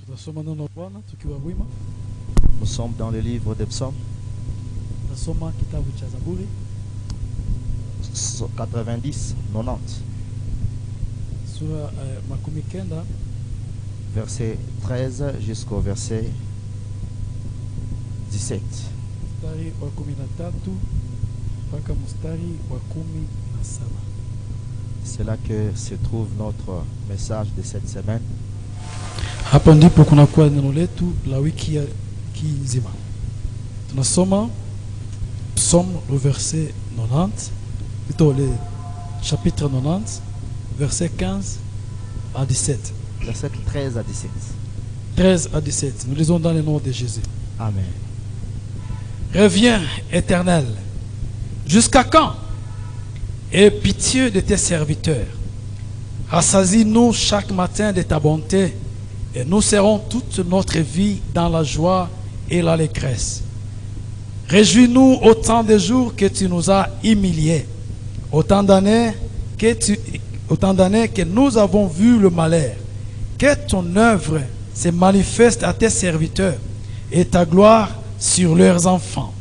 Tutasoma neno la Bwana tukiwa wima. Nous sommes dans le livre des psaumes, Tutasoma kitabu cha Zaburi 90, 90, sura makumi kenda verset 13 jusqu'au verset 17. mstari wa 13 mpaka mstari wa 17. C'est là que se trouve notre message de cette semaine. Hapa ndipo kunakuwa neno letu la wiki ya kizima. Tunasoma psaume le verset 90, plutôt le chapitre 90, verset 15 à 17. Verset 13 à 17. 13 à 17. Nous lisons dans le nom de Jésus. Amen. Reviens, Éternel. Jusqu'à quand? Aie pitié de tes serviteurs. Rassasie-nous chaque matin de ta bonté, et nous serons toute notre vie dans la joie et l'allégresse. Réjouis-nous autant de jours que tu nous as humiliés, autant d'années que nous avons vu le malheur. Que ton œuvre se manifeste à tes serviteurs et ta gloire sur leurs enfants.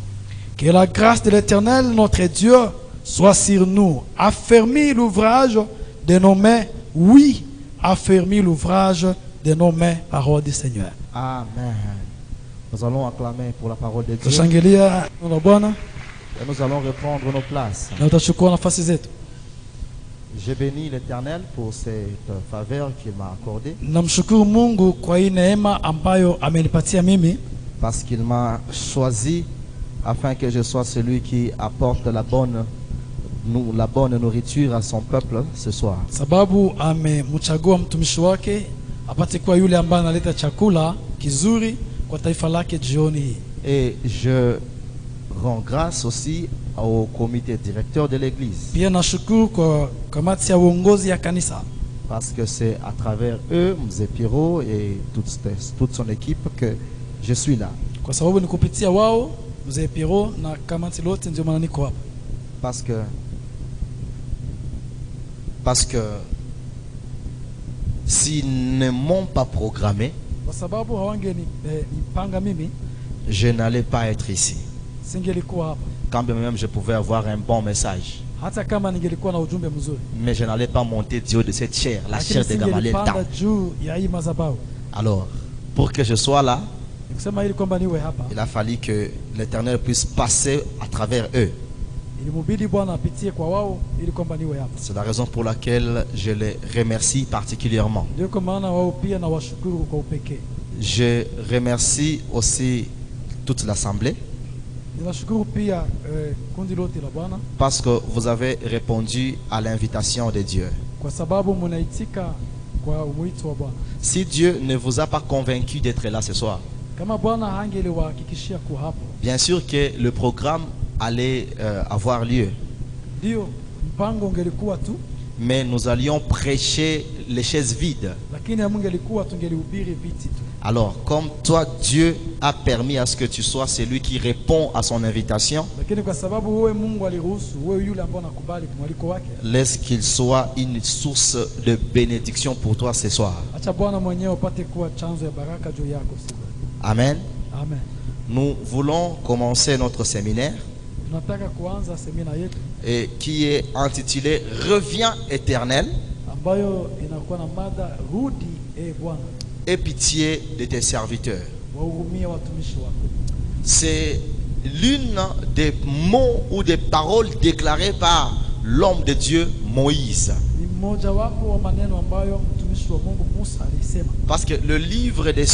Que la grâce de l'Éternel, notre Dieu, soit sur nous. Affermis l'ouvrage de nos mains. Oui, affermis l'ouvrage de nos mains. Parole du Seigneur. Amen. Nous allons acclamer pour la parole de Dieu Tushangilia neno la Bwana et nous allons reprendre nos places. na tutachukua nafasi zetu. Je bénis l'Éternel pour cette faveur qu'il m'a accordée, Namshukuru Mungu kwa hii neema ambayo amenipatia mimi, parce qu'il m'a choisi afin que je sois celui qui apporte la bonne nourriture à son peuple ce soir. sababu amemchagua mtumishi wake apate kuwa yule ambaye analeta chakula kizuri kwa taifa lake jioni hii. Et je rends grâce aussi au comité directeur de l'église, Pia nashukuru kwa kamati ya uongozi ya kanisa, parce que c'est à travers eux, Mzee Piro et toute son équipe, que je suis là. kwa sababu ni kupitia wao mzee Piro na kamati lote ndio maana niko hapa. Parce que s'ils ne m'ont pas programmé, Kwa sababu hawangeni nipanga mimi, je n'allais pas être ici. singelikuwa hapa. Quand bien même je pouvais avoir un bon message, Hata kama ningelikuwa na ujumbe mzuri, mais je n'allais pas monter du haut de cette chair, la lakini chair de Gamaliel. singelipanda juu ya hii madhabahu. Alors, pour que je sois là, Nikusema ili kwamba niwe hapa, il a fallu que l'Éternel puisse passer à travers eux. ilimubidi Bwana apitie kwa wao ili kwamba niwe hapa. C'est la raison pour laquelle je les remercie particulièrement. Ndio kwa maana wao pia na washukuru kwa upekee. Je remercie aussi toute l'Assemblée, Ninashukuru pia kundi lote la Bwana parce que vous avez répondu à l'invitation de Dieu. kwa sababu mnaitika kwa mwito wa Bwana. Si Dieu ne vous a pas convaincu d'être là ce soir, Kama Bwana hangeliwahakikishia kuwa hapo, bien sûr que le programme allait avoir lieu, ndio mpango ungelikuwa tu, mais nous allions prêcher les chaises vides. lakini hamungelikuwa tungelihubiri viti tu. Alors, comme toi, Dieu a permis à ce que tu sois celui qui répond à son invitation, Lakini kwa sababu wewe Mungu aliruhusu wewe yule ambaye anakubali mwaliko wake, laisse qu'il soit une source de bénédiction pour toi ce soir. acha Bwana mwenyewe upate kuwa chanzo ya baraka juu yako siku. Amen. Amen. Nous voulons commencer notre séminaire Tunataka kuanza semina yetu et qui est intitulé Reviens éternel, ambayo inakuwa na mada rudi Bwana, aie pitié de tes serviteurs. wahurumie watumishi wako. C'est l'une des mots ou des paroles déclarées par l'homme de Dieu Moïse. Ni mmoja wapo wa maneno ambayo mtumishi wa Mungu Musa alisema. Parce que le livre des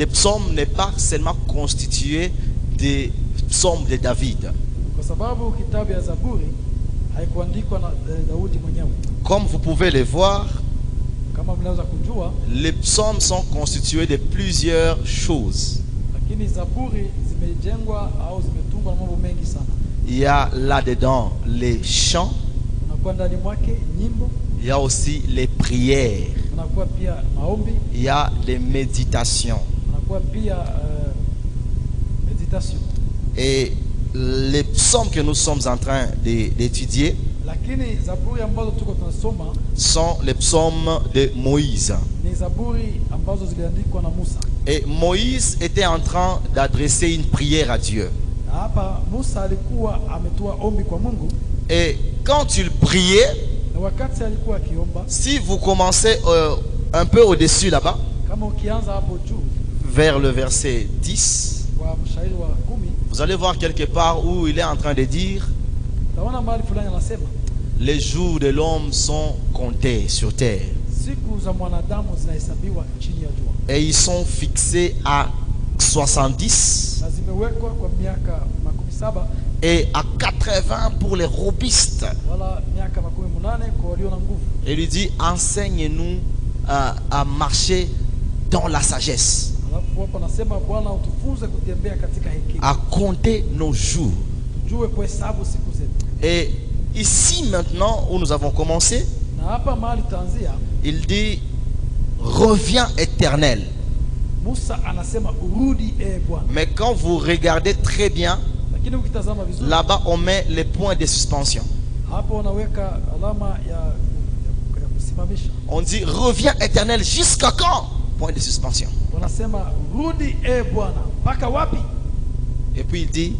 psaumes n'est pas seulement constitué des psaumes de David. Kwa sababu kitabu ya Zaburi haikuandikwa na Daudi mwenyewe. Comme vous pouvez le voir, Kama mnaweza kujua, les psaumes sont constitués de plusieurs choses. lakini Zaburi zimejengwa au zimetungwa na mambo mengi sana. Il y a là-dedans les chants, Unakuwa ndani mwake nyimbo, il y a aussi les prières, unakuwa pia maombi, il y a les méditations. unakuwa pia meditation. Et les psaumes que nous sommes en train d'étudier Lakini zaburi ambazo tuko tunasoma sont les psaumes de Moïse. ni zaburi ambazo ziliandikwa na Musa. Et Moïse était en train d'adresser une prière à Dieu. Na hapa Musa alikuwa ametoa ombi kwa Mungu, Et quand il priait, na wakati alikuwa akiomba, si vous commencez un peu au-dessus là-bas, kama ukianza hapo juu vers le verset 10, kwa mshairi wa 10, vous allez voir quelque part où il est en train de dire: taona mahali fulani anasema les jours de l'homme sont comptés sur terre siku za mwanadamu zinahesabiwa chini ya jua, et ils sont fixés à 70 na zimewekwa kwa miaka 70 et à 80 pour les robustes. wala miaka 80 kwa walio na nguvu. Et il lui dit: enseigne-nous à marcher dans la sagesse, Alafu hapo anasema Bwana utufunze kutembea katika hekima, à compter nos jours. tujue kuhesabu siku zetu. Et ici maintenant où nous avons commencé, Na hapa mahali taanzia, il dit: reviens éternel. Musa anasema urudi Bwana. Mais quand vous regardez très bien, Lakini ukitazama vizuri, là-bas on met les points de suspension. hapo wanaweka alama ya kusimamisha. On dit: reviens éternel jusqu'à quand? Point de suspension. Wanasema rudi Bwana, mpaka wapi? Et puis il dit: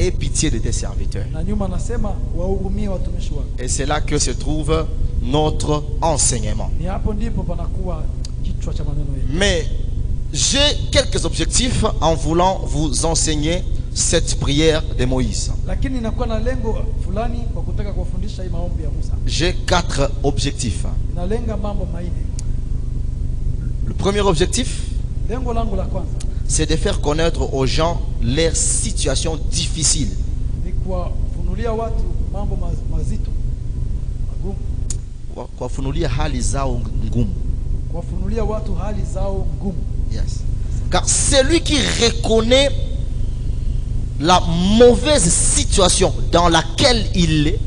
aie pitié de tes serviteurs. Na nyuma anasema wahurumie watumishi wako. Et c'est là que se trouve notre enseignement. Ni hapo ndipo panakuwa kichwa cha maneno yetu. Mais j'ai quelques objectifs en voulant vous enseigner cette prière de Moïse. Lakini inakuwa na lengo fulani kwa kutaka kuwafundisha hii maombi ya Musa. J'ai 4 objectifs. Inalenga mambo manne. Le premier objectif, Lengo langu la kwanza c'est de faire connaître aux gens leurs situations difficiles. ni kuwafunulia watu mambo mazito, magumu, Kuwafunulia hali zao ngumu. kuwafunulia watu hali zao ngumu. Yes. Car celui qui reconnaît la mauvaise situation dans laquelle il est,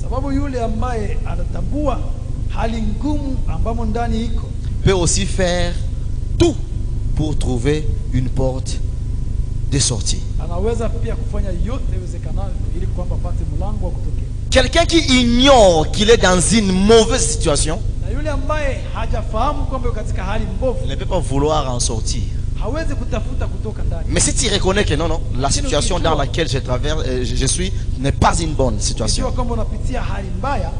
Sababu yule ambaye anatambua hali ngumu ambamo ndani iko, peut aussi faire tout pour trouver une porte de sortie. anaweza pia kufanya yote iwezekanavyo ili kwamba apate mlango wa kutokea. Quelqu'un qui ignore qu'il est dans une mauvaise situation Na yule ambaye hajafahamu kwamba yuko katika hali mbovu, ne peut pas vouloir en sortir. hawezi kutafuta kutoka ndani. Mais si tu reconnais que non, la situation dans laquelle je traverse, je suis, n'est pas une bonne Ikiwa situation, kwamba unapitia hali mbaya,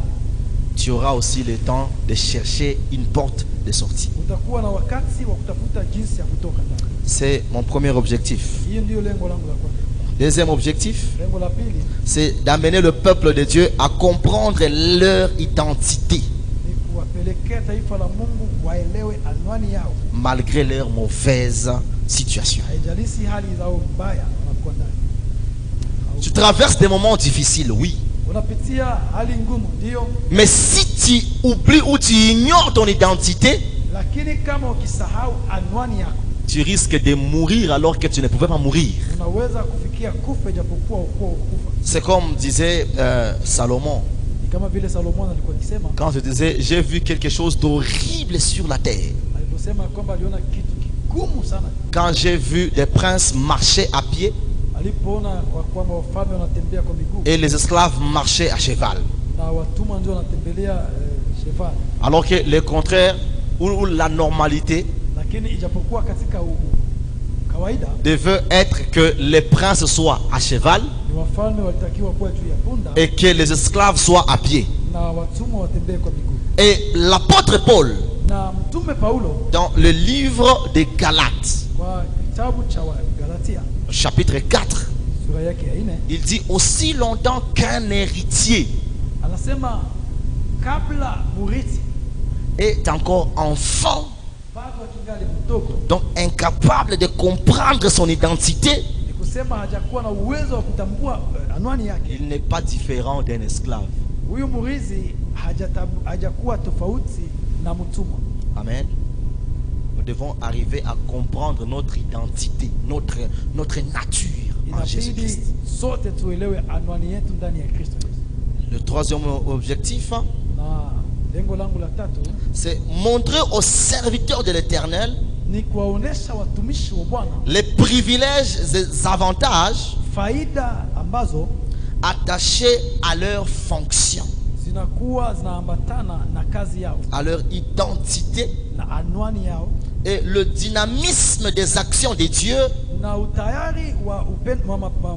tu auras aussi le temps de chercher une porte de sortie. utakuwa na wakati wa kutafuta jinsi ya kutoka ndani. C'est mon premier objectif. Hiyo ndio lengo langu la kwanza. Deuxième objectif, Lengo la pili c'est d'amener le peuple de Dieu à comprendre leur identité ni kuwapelekea taifa la Mungu waelewe anwani yao, malgré leur mauvaise situation. haijalishi hali zao mbaya wanakuwa ndani. Tu traverses des moments difficiles, oui. Unapitia hali ngumu, ndio, Mais si tu oublies ou tu ignores ton identité, lakini kama ukisahau anwani yako, tu risques de mourir alors que tu ne pouvais pas mourir. unaweza kufikia kufa japokuwa ukuwa ukufa. C'est comme disait Salomon, Ni kama vile Solomon alikuwa akisema, quand je disais: j'ai vu quelque chose d'horrible sur la terre. aliposema kwamba aliona kitu kigumu sana, Quand j'ai vu des princes marcher à pied alipoona kwamba wafalme wanatembea kwa miguu et les esclaves marchaient à cheval. na watumwa ndio wanatembelea cheval. Alors que le contraire, ou la normalité, Lakini ijapokuwa katika kawaida devait être que les princes soient à cheval ni wafalme walitakiwa kuwa juu ya punda et que les esclaves soient à pied. na watumwa watembee kwa miguu. Et l'apôtre Paul, Na mtume Paulo dans le livre des Galates, kwa kitabu cha Galatia chapitre 4, sura yake ya 4 il dit: aussi longtemps qu'un héritier anasema kabla murithi est encore enfant, bado akingali mdogo, donc incapable de comprendre son identité, ni kusema hajakuwa na uwezo wa kutambua anwani yake. il n'est pas différent d'un esclave. Huyu murithi hajakuwa tofauti na mtumwa. Amen. Nous devons arriver à comprendre notre identité, notre nature en Inabidi Jésus-Christ. sote tuelewe anwani yetu ndani ya Kristo Yesu. Le troisième objectif, Na lengo langu la tatu c'est montrer aux serviteurs de l'Éternel ni kuwaonesha watumishi wa Bwana les privilèges et avantages faida ambazo attachées à leur fonction, zinakuwa zinaambatana na kazi yao à leur identité na anwani yao et le dynamisme des actions de Dieu na utayari wa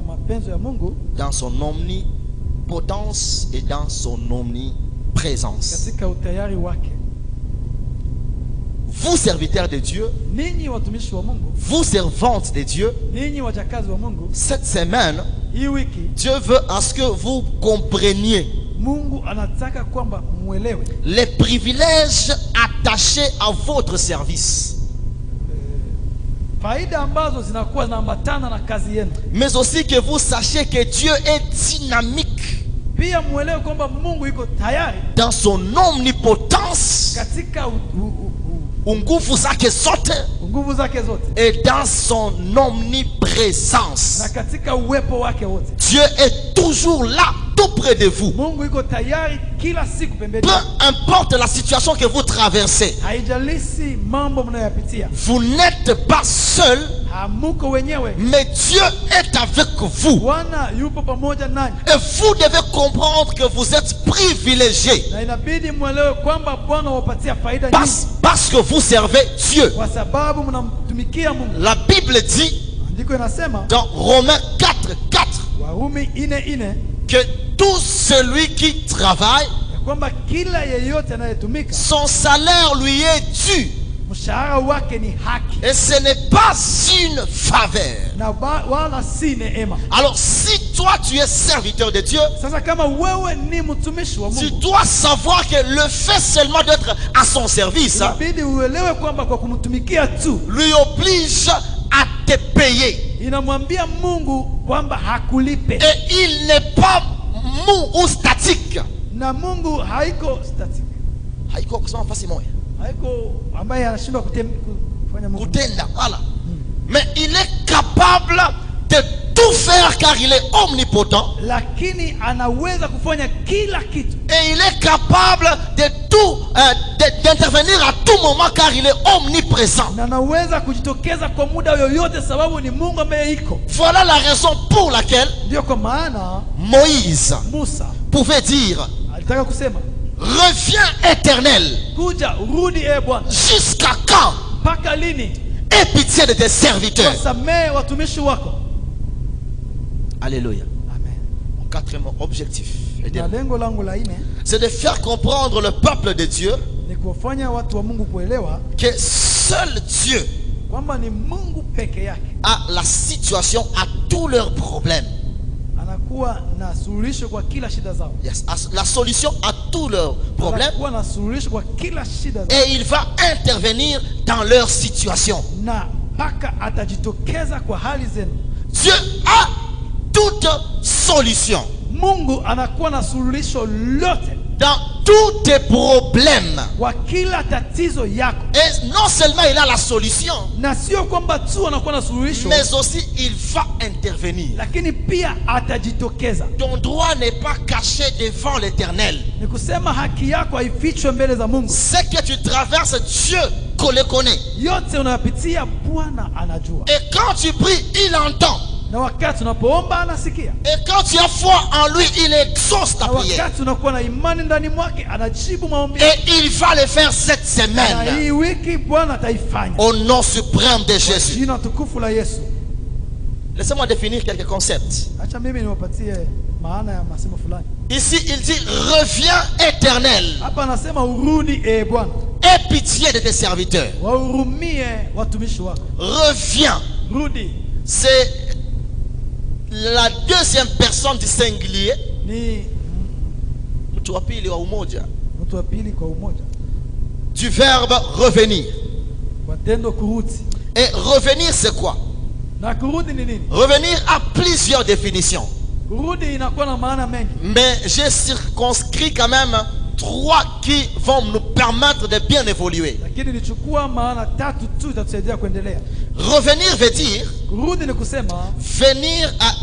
mapenzo ya Mungu dans son omnipotence et dans son omniprésence. katika utayari wake. Vous, serviteurs de Dieu, Ninyi watumishi wa Mungu, vous, servantes de Dieu, ninyi wajakazi wa Mungu, cette semaine, hii wiki Dieu veut à ce que vous compreniez Mungu anataka kwamba muelewe les privilèges attachés à votre service, faida ambazo zinakuwa zinaambatana na kazi yenu. mais aussi que vous sachiez que Dieu est dynamique Pia muelewe kwamba Mungu yuko tayari dans son omnipotence, katika nguvu zake zote, nguvu zake zote et dans son omniprésence. na katika uwepo wake wote. Dieu est toujours là, tout près de vous. Mungu yuko tayari kila siku pembeni. Peu importe la situation que vous traversez, Haijalishi mambo mnayopitia, vous n'êtes pas seul, hamuko wenyewe. mais Dieu est avec vous. Bwana yupo pamoja nanyi, Et vous devez comprendre que vous êtes privilégiés na inabidi muelewe kwamba Bwana wapatia faida nyingi parce que vous servez Dieu. kwa sababu mnamtumikia Mungu. La Bible dit Andiko inasema dans Romains 4:4 Warumi 4:4 que tout celui qui travaille, ya kwamba kila yeyote anayetumika son salaire lui est dû. mshahara wake ni haki Et ce n'est pas une faveur. na wala si neema. Alors si toi tu es serviteur de Dieu, Sasa kama wewe ni mtumishi wa tu Mungu, dois savoir que le fait seulement d'être à son service inabidi uelewe kwamba kwa kumtumikia tu lui oblige à te payer. inamwambia Mungu kwamba hakulipe. Et il n'est pas mou ou statique. Na Mungu haiko static, Haiko kusema fasi moja. haiko ambaye anashindwa kufanya Mungu. Kutenda, voilà. Mais il est capable de tout faire car il est omnipotent. Lakini anaweza kufanya kila kitu Et il est capable de tout d'intervenir à tout moment car il est omniprésent. na anaweza kujitokeza kwa muda yoyote, sababu ni Mungu ambaye iko. Voilà la raison pour laquelle Ndio kwa maana Moïse Musa pouvait dire: alitaka kusema, reviens éternel, kuja rudi Bwana, jusqu'à quand? mpaka lini Aie pitié de tes serviteurs. wasamehe watumishi wako. Alléluia. Amen. Mon quatrième objectif, Na lengo langu la 4 c'est de faire comprendre le peuple de Dieu ni kuwafanya watu wa Mungu kuelewa que seul Dieu kwamba ni Mungu peke yake a la situation à tous leurs problèmes. anakuwa na suluhisho kwa kila shida zao. Yes, la solution à tous leurs problèmes, Anakuwa na suluhisho kwa kila shida zao, et il va intervenir dans leur situation. na mpaka atajitokeza kwa hali zenu. Dieu a toute solution Mungu anakuwa na suluhisho lote dans tous tes problèmes. kwa kila tatizo yako, Et non seulement il a la solution, na sio kwamba tu anakuwa na suluhisho, mais aussi il va intervenir. lakini pia atajitokeza. Ton droit n'est pas caché devant l'Éternel. Ni kusema haki yako haifichwe mbele za Mungu. Ce que tu traverses, Dieu le connaît. Yote unayopitia Bwana anajua, Et quand tu pries, il entend. na wakati unapoomba anasikia, Et quand tu as foi en lui, il exauce ta na prière. wakati unakuwa na imani ndani mwake anajibu maombi. Et il va le faire cette Na semaine. hii wiki Bwana ataifanya Au nom suprême de Jésus. jina tukufu la Yesu. Laissez-moi définir quelques concepts. Acha mimi niwapatie maana ya masemo fulani. Ici, il dit: reviens éternel, Hapa anasema urudi Bwana, aie pitié de tes serviteurs. wahurumie watumishi wako. Reviens. Rudi C'est la deuxième personne du singulier. ni Mtu wa pili wa umoja. mtu wa pili kwa umoja, Du verbe revenir. kwa tendo kurudi. Et revenir, c'est quoi? Na kurudi ni nini? Revenir a plusieurs définitions. Kurudi inakuwa na maana mengi, Mais j'ai circonscrit quand même 3 qui vont nous permettre de bien évoluer. lakini nichukua maana 3 tu itatusaidia kuendelea. Revenir veut dire Kurudi ni kusema venir à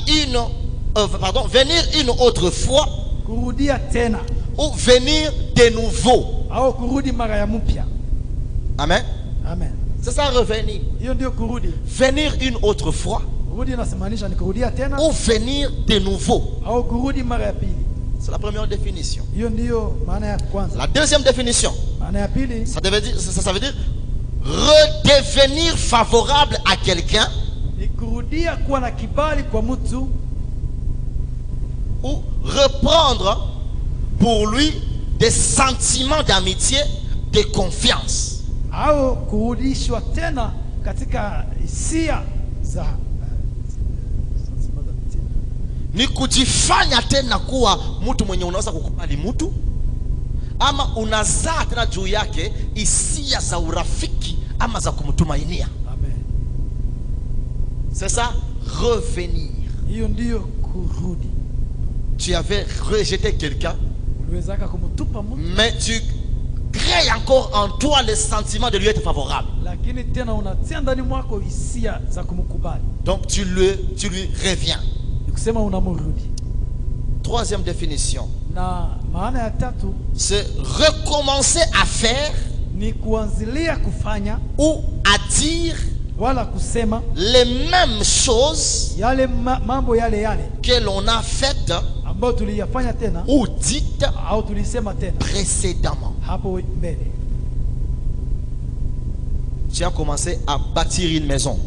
venir une autre fois, kurudia tena ou venir de nouveau. au kurudi mara ya mpya. Amen. Amen. C'est ça, revenir. Hiyo ndio kurudi. Venir une autre fois, Kurudi inasimaanisha ni kurudia tena ou venir de nouveau. au kurudi mara ya pili. C'est la première définition. Hiyo ndiyo maana ya kwanza. La deuxième définition, Maana ya pili ça veut dire redevenir favorable à quelqu'un ni kurudia kuwa na kibali kwa mtu ou reprendre pour lui des sentiments d'amitié, de confiance. au kurudishwa tena katika hisia za Ni kujifanya tena kuwa mtu mwenye unaweza kukubali mtu, ama unazaa tena juu yake hisia za urafiki ama za kumtumainia. Amen. C'est ça, revenir. Hiyo ndiyo kurudi. Tu avais rejeté quelqu'un, Uliwezaka kumtupa mtu mais tu crées encore en toi le sentiment de lui être favorable. lakini tena unatia ndani mwako hisia za kumkubali. Donc tu lui reviens. Ni kusema unamrudi. Troisième définition, Na maana ya tatu c'est recommencer à faire ni kuanzilia kufanya ou à dire wala kusema les mêmes choses yale mambo yale que l'on a faites ambayo tuliyafanya tena ou dites au tulisema tena précédemment. hapo mbele. Tu as commencé à bâtir une maison.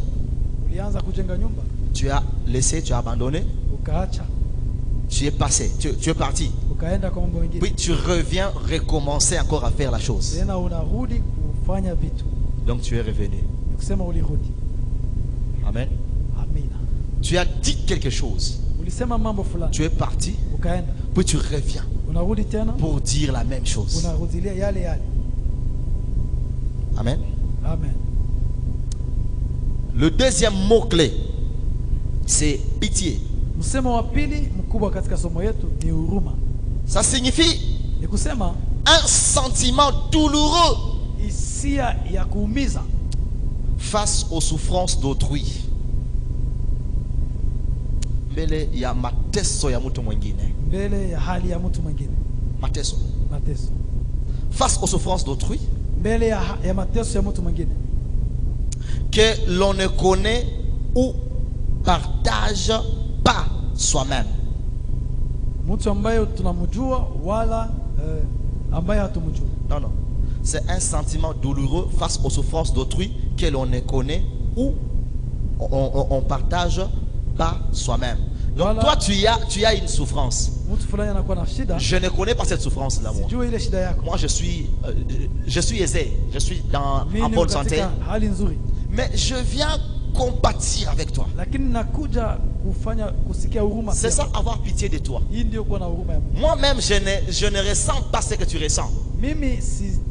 Ulianza kujenga nyumba, Tu as laissé, tu as abandonné, ukaacha, tu es passé, tu es parti. ukaenda kwa mambo mengine. Puis tu reviens recommencer encore à faire la chose. Tena unarudi kufanya vitu. Donc tu es revenu. Ni kusema ulirudi. Amen. Amina. Tu as dit quelque chose. Ulisema mambo fulani, Tu es parti, ukaenda, puis tu reviens unarudi tena, pour dire la même chose. unarudilia yale. Amen. Amen. Le deuxième mot-clé, c'est pitié. Msemo wa pili mkubwa katika somo yetu ni huruma. Ça signifie Ni kusema un sentiment douloureux hisia ya kuumiza face aux souffrances d'autrui. Mbele ya mateso ya mtu mwingine. mbele ya hali ya mtu mwingine. Mateso. Mateso. Face aux souffrances d'autrui Mbele ya mateso ya mtu mwingine que l'on ne connaît ou partage pas soi-même. mtu ambaye tunamjua wala ambaye hatumjua. Non, non. C'est un sentiment douloureux face aux souffrances d'autrui que l'on ne connaît ou on partage pas soi-même. Donc Voilà. toi, tu as une souffrance. Mtu fulani anakuwa na shida, Je ne connais pas cette souffrance-là, moi. sijui ile shida yako. Moi, je suis aisé. Je suis en Mimi bonne santé. katika hali nzuri, Mais je viens compatir avec toi. lakini nakuja kufanya kusikia huruma. C'est pia. ça, avoir pitié de toi. Hii ndio kuwa na huruma ya Mungu. Moi-même, je ne ressens pas ce que tu ressens. Mimi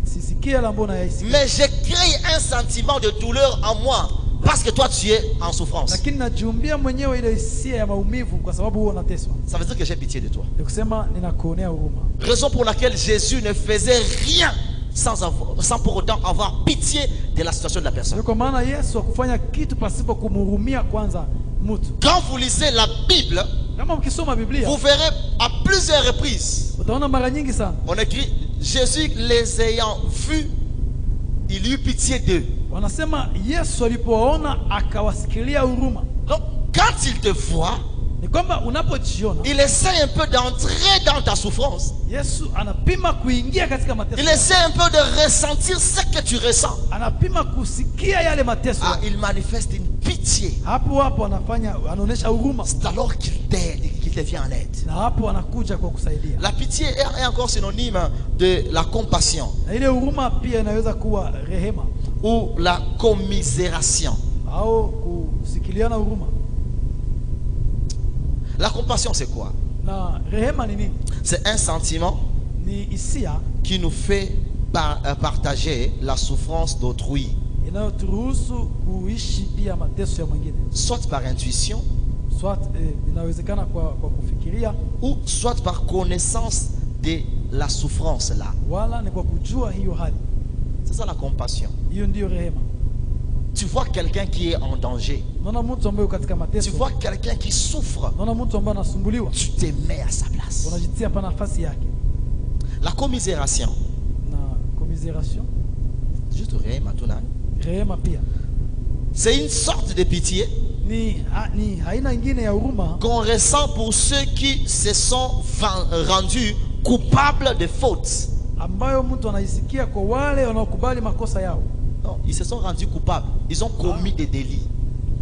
sisikie yale ambayo nayasikia, Mais je crée un sentiment de douleur en moi parce que toi, tu es en souffrance. lakini najiumbia mwenyewe ile hisia ya maumivu kwa sababu wewe unateswa. Ça veut dire que j'ai pitié de toi. Ni kusema ninakuonea huruma. Raison pour laquelle Jésus ne faisait rien sans pour autant avoir pitié de la situation de la personne. Ndio kwa maana Yesu hakufanya kitu pasipo kumhurumia kwanza mtu. Quand vous lisez la Bible, Kama mkisoma Biblia vous verrez à plusieurs reprises, utaona mara nyingi sana on écrit Jésus les ayant vus, il eut pitié d'eux. wanasema Yesu alipowaona akawasikilia huruma. Donc, quand il te voit, Ni kwamba unapojiona il essaie un peu d'entrer dans ta souffrance. Yesu anapima kuingia katika mateso Il yako. essaie un peu de ressentir ce que tu ressens. Anapima kusikia yale mateso Ah, yako. il manifeste une pitié. Hapo anaonyesha huruma, C'est alors qu'il t'aide, qu'il te vient en aide. na hapo anakuja kwa kusaidia. La pitié est encore synonyme de la compassion Na ile huruma pia inaweza kuwa rehema ou la commisération. au kusikiliana huruma. La compassion, c'est quoi? Na rehema ni nini? C'est un sentiment Ni hisia qui nous fait partager la souffrance d'autrui, inayoturuhusu kuishi pia mateso ya mwingine, soit par intuition soit inawezekana kwa kufikiria, ou soit par connaissance de la souffrance là. wala ni kwa kujua hiyo hali. C'est ça la compassion. Hiyo ndiyo rehema. Tu vois quelqu'un qui est en danger, Naona mtu ambaye katika tu mateso, vois quelqu'un qui souffre, naona mtu ambaye anasumbuliwa, tu te mets à sa place. unajitia pa nafasi yake. La commisération, Na commisération, juste rien maintenant, rehema pia c'est une sorte de pitié ni haina ingine ya huruma qu'on ressent pour ceux qui se sont rendus coupables de fautes. ambayo mtu anaisikia kwa wale wanaokubali makosa yao. Non, ils se sont rendus coupables. Ils ont commis des délits.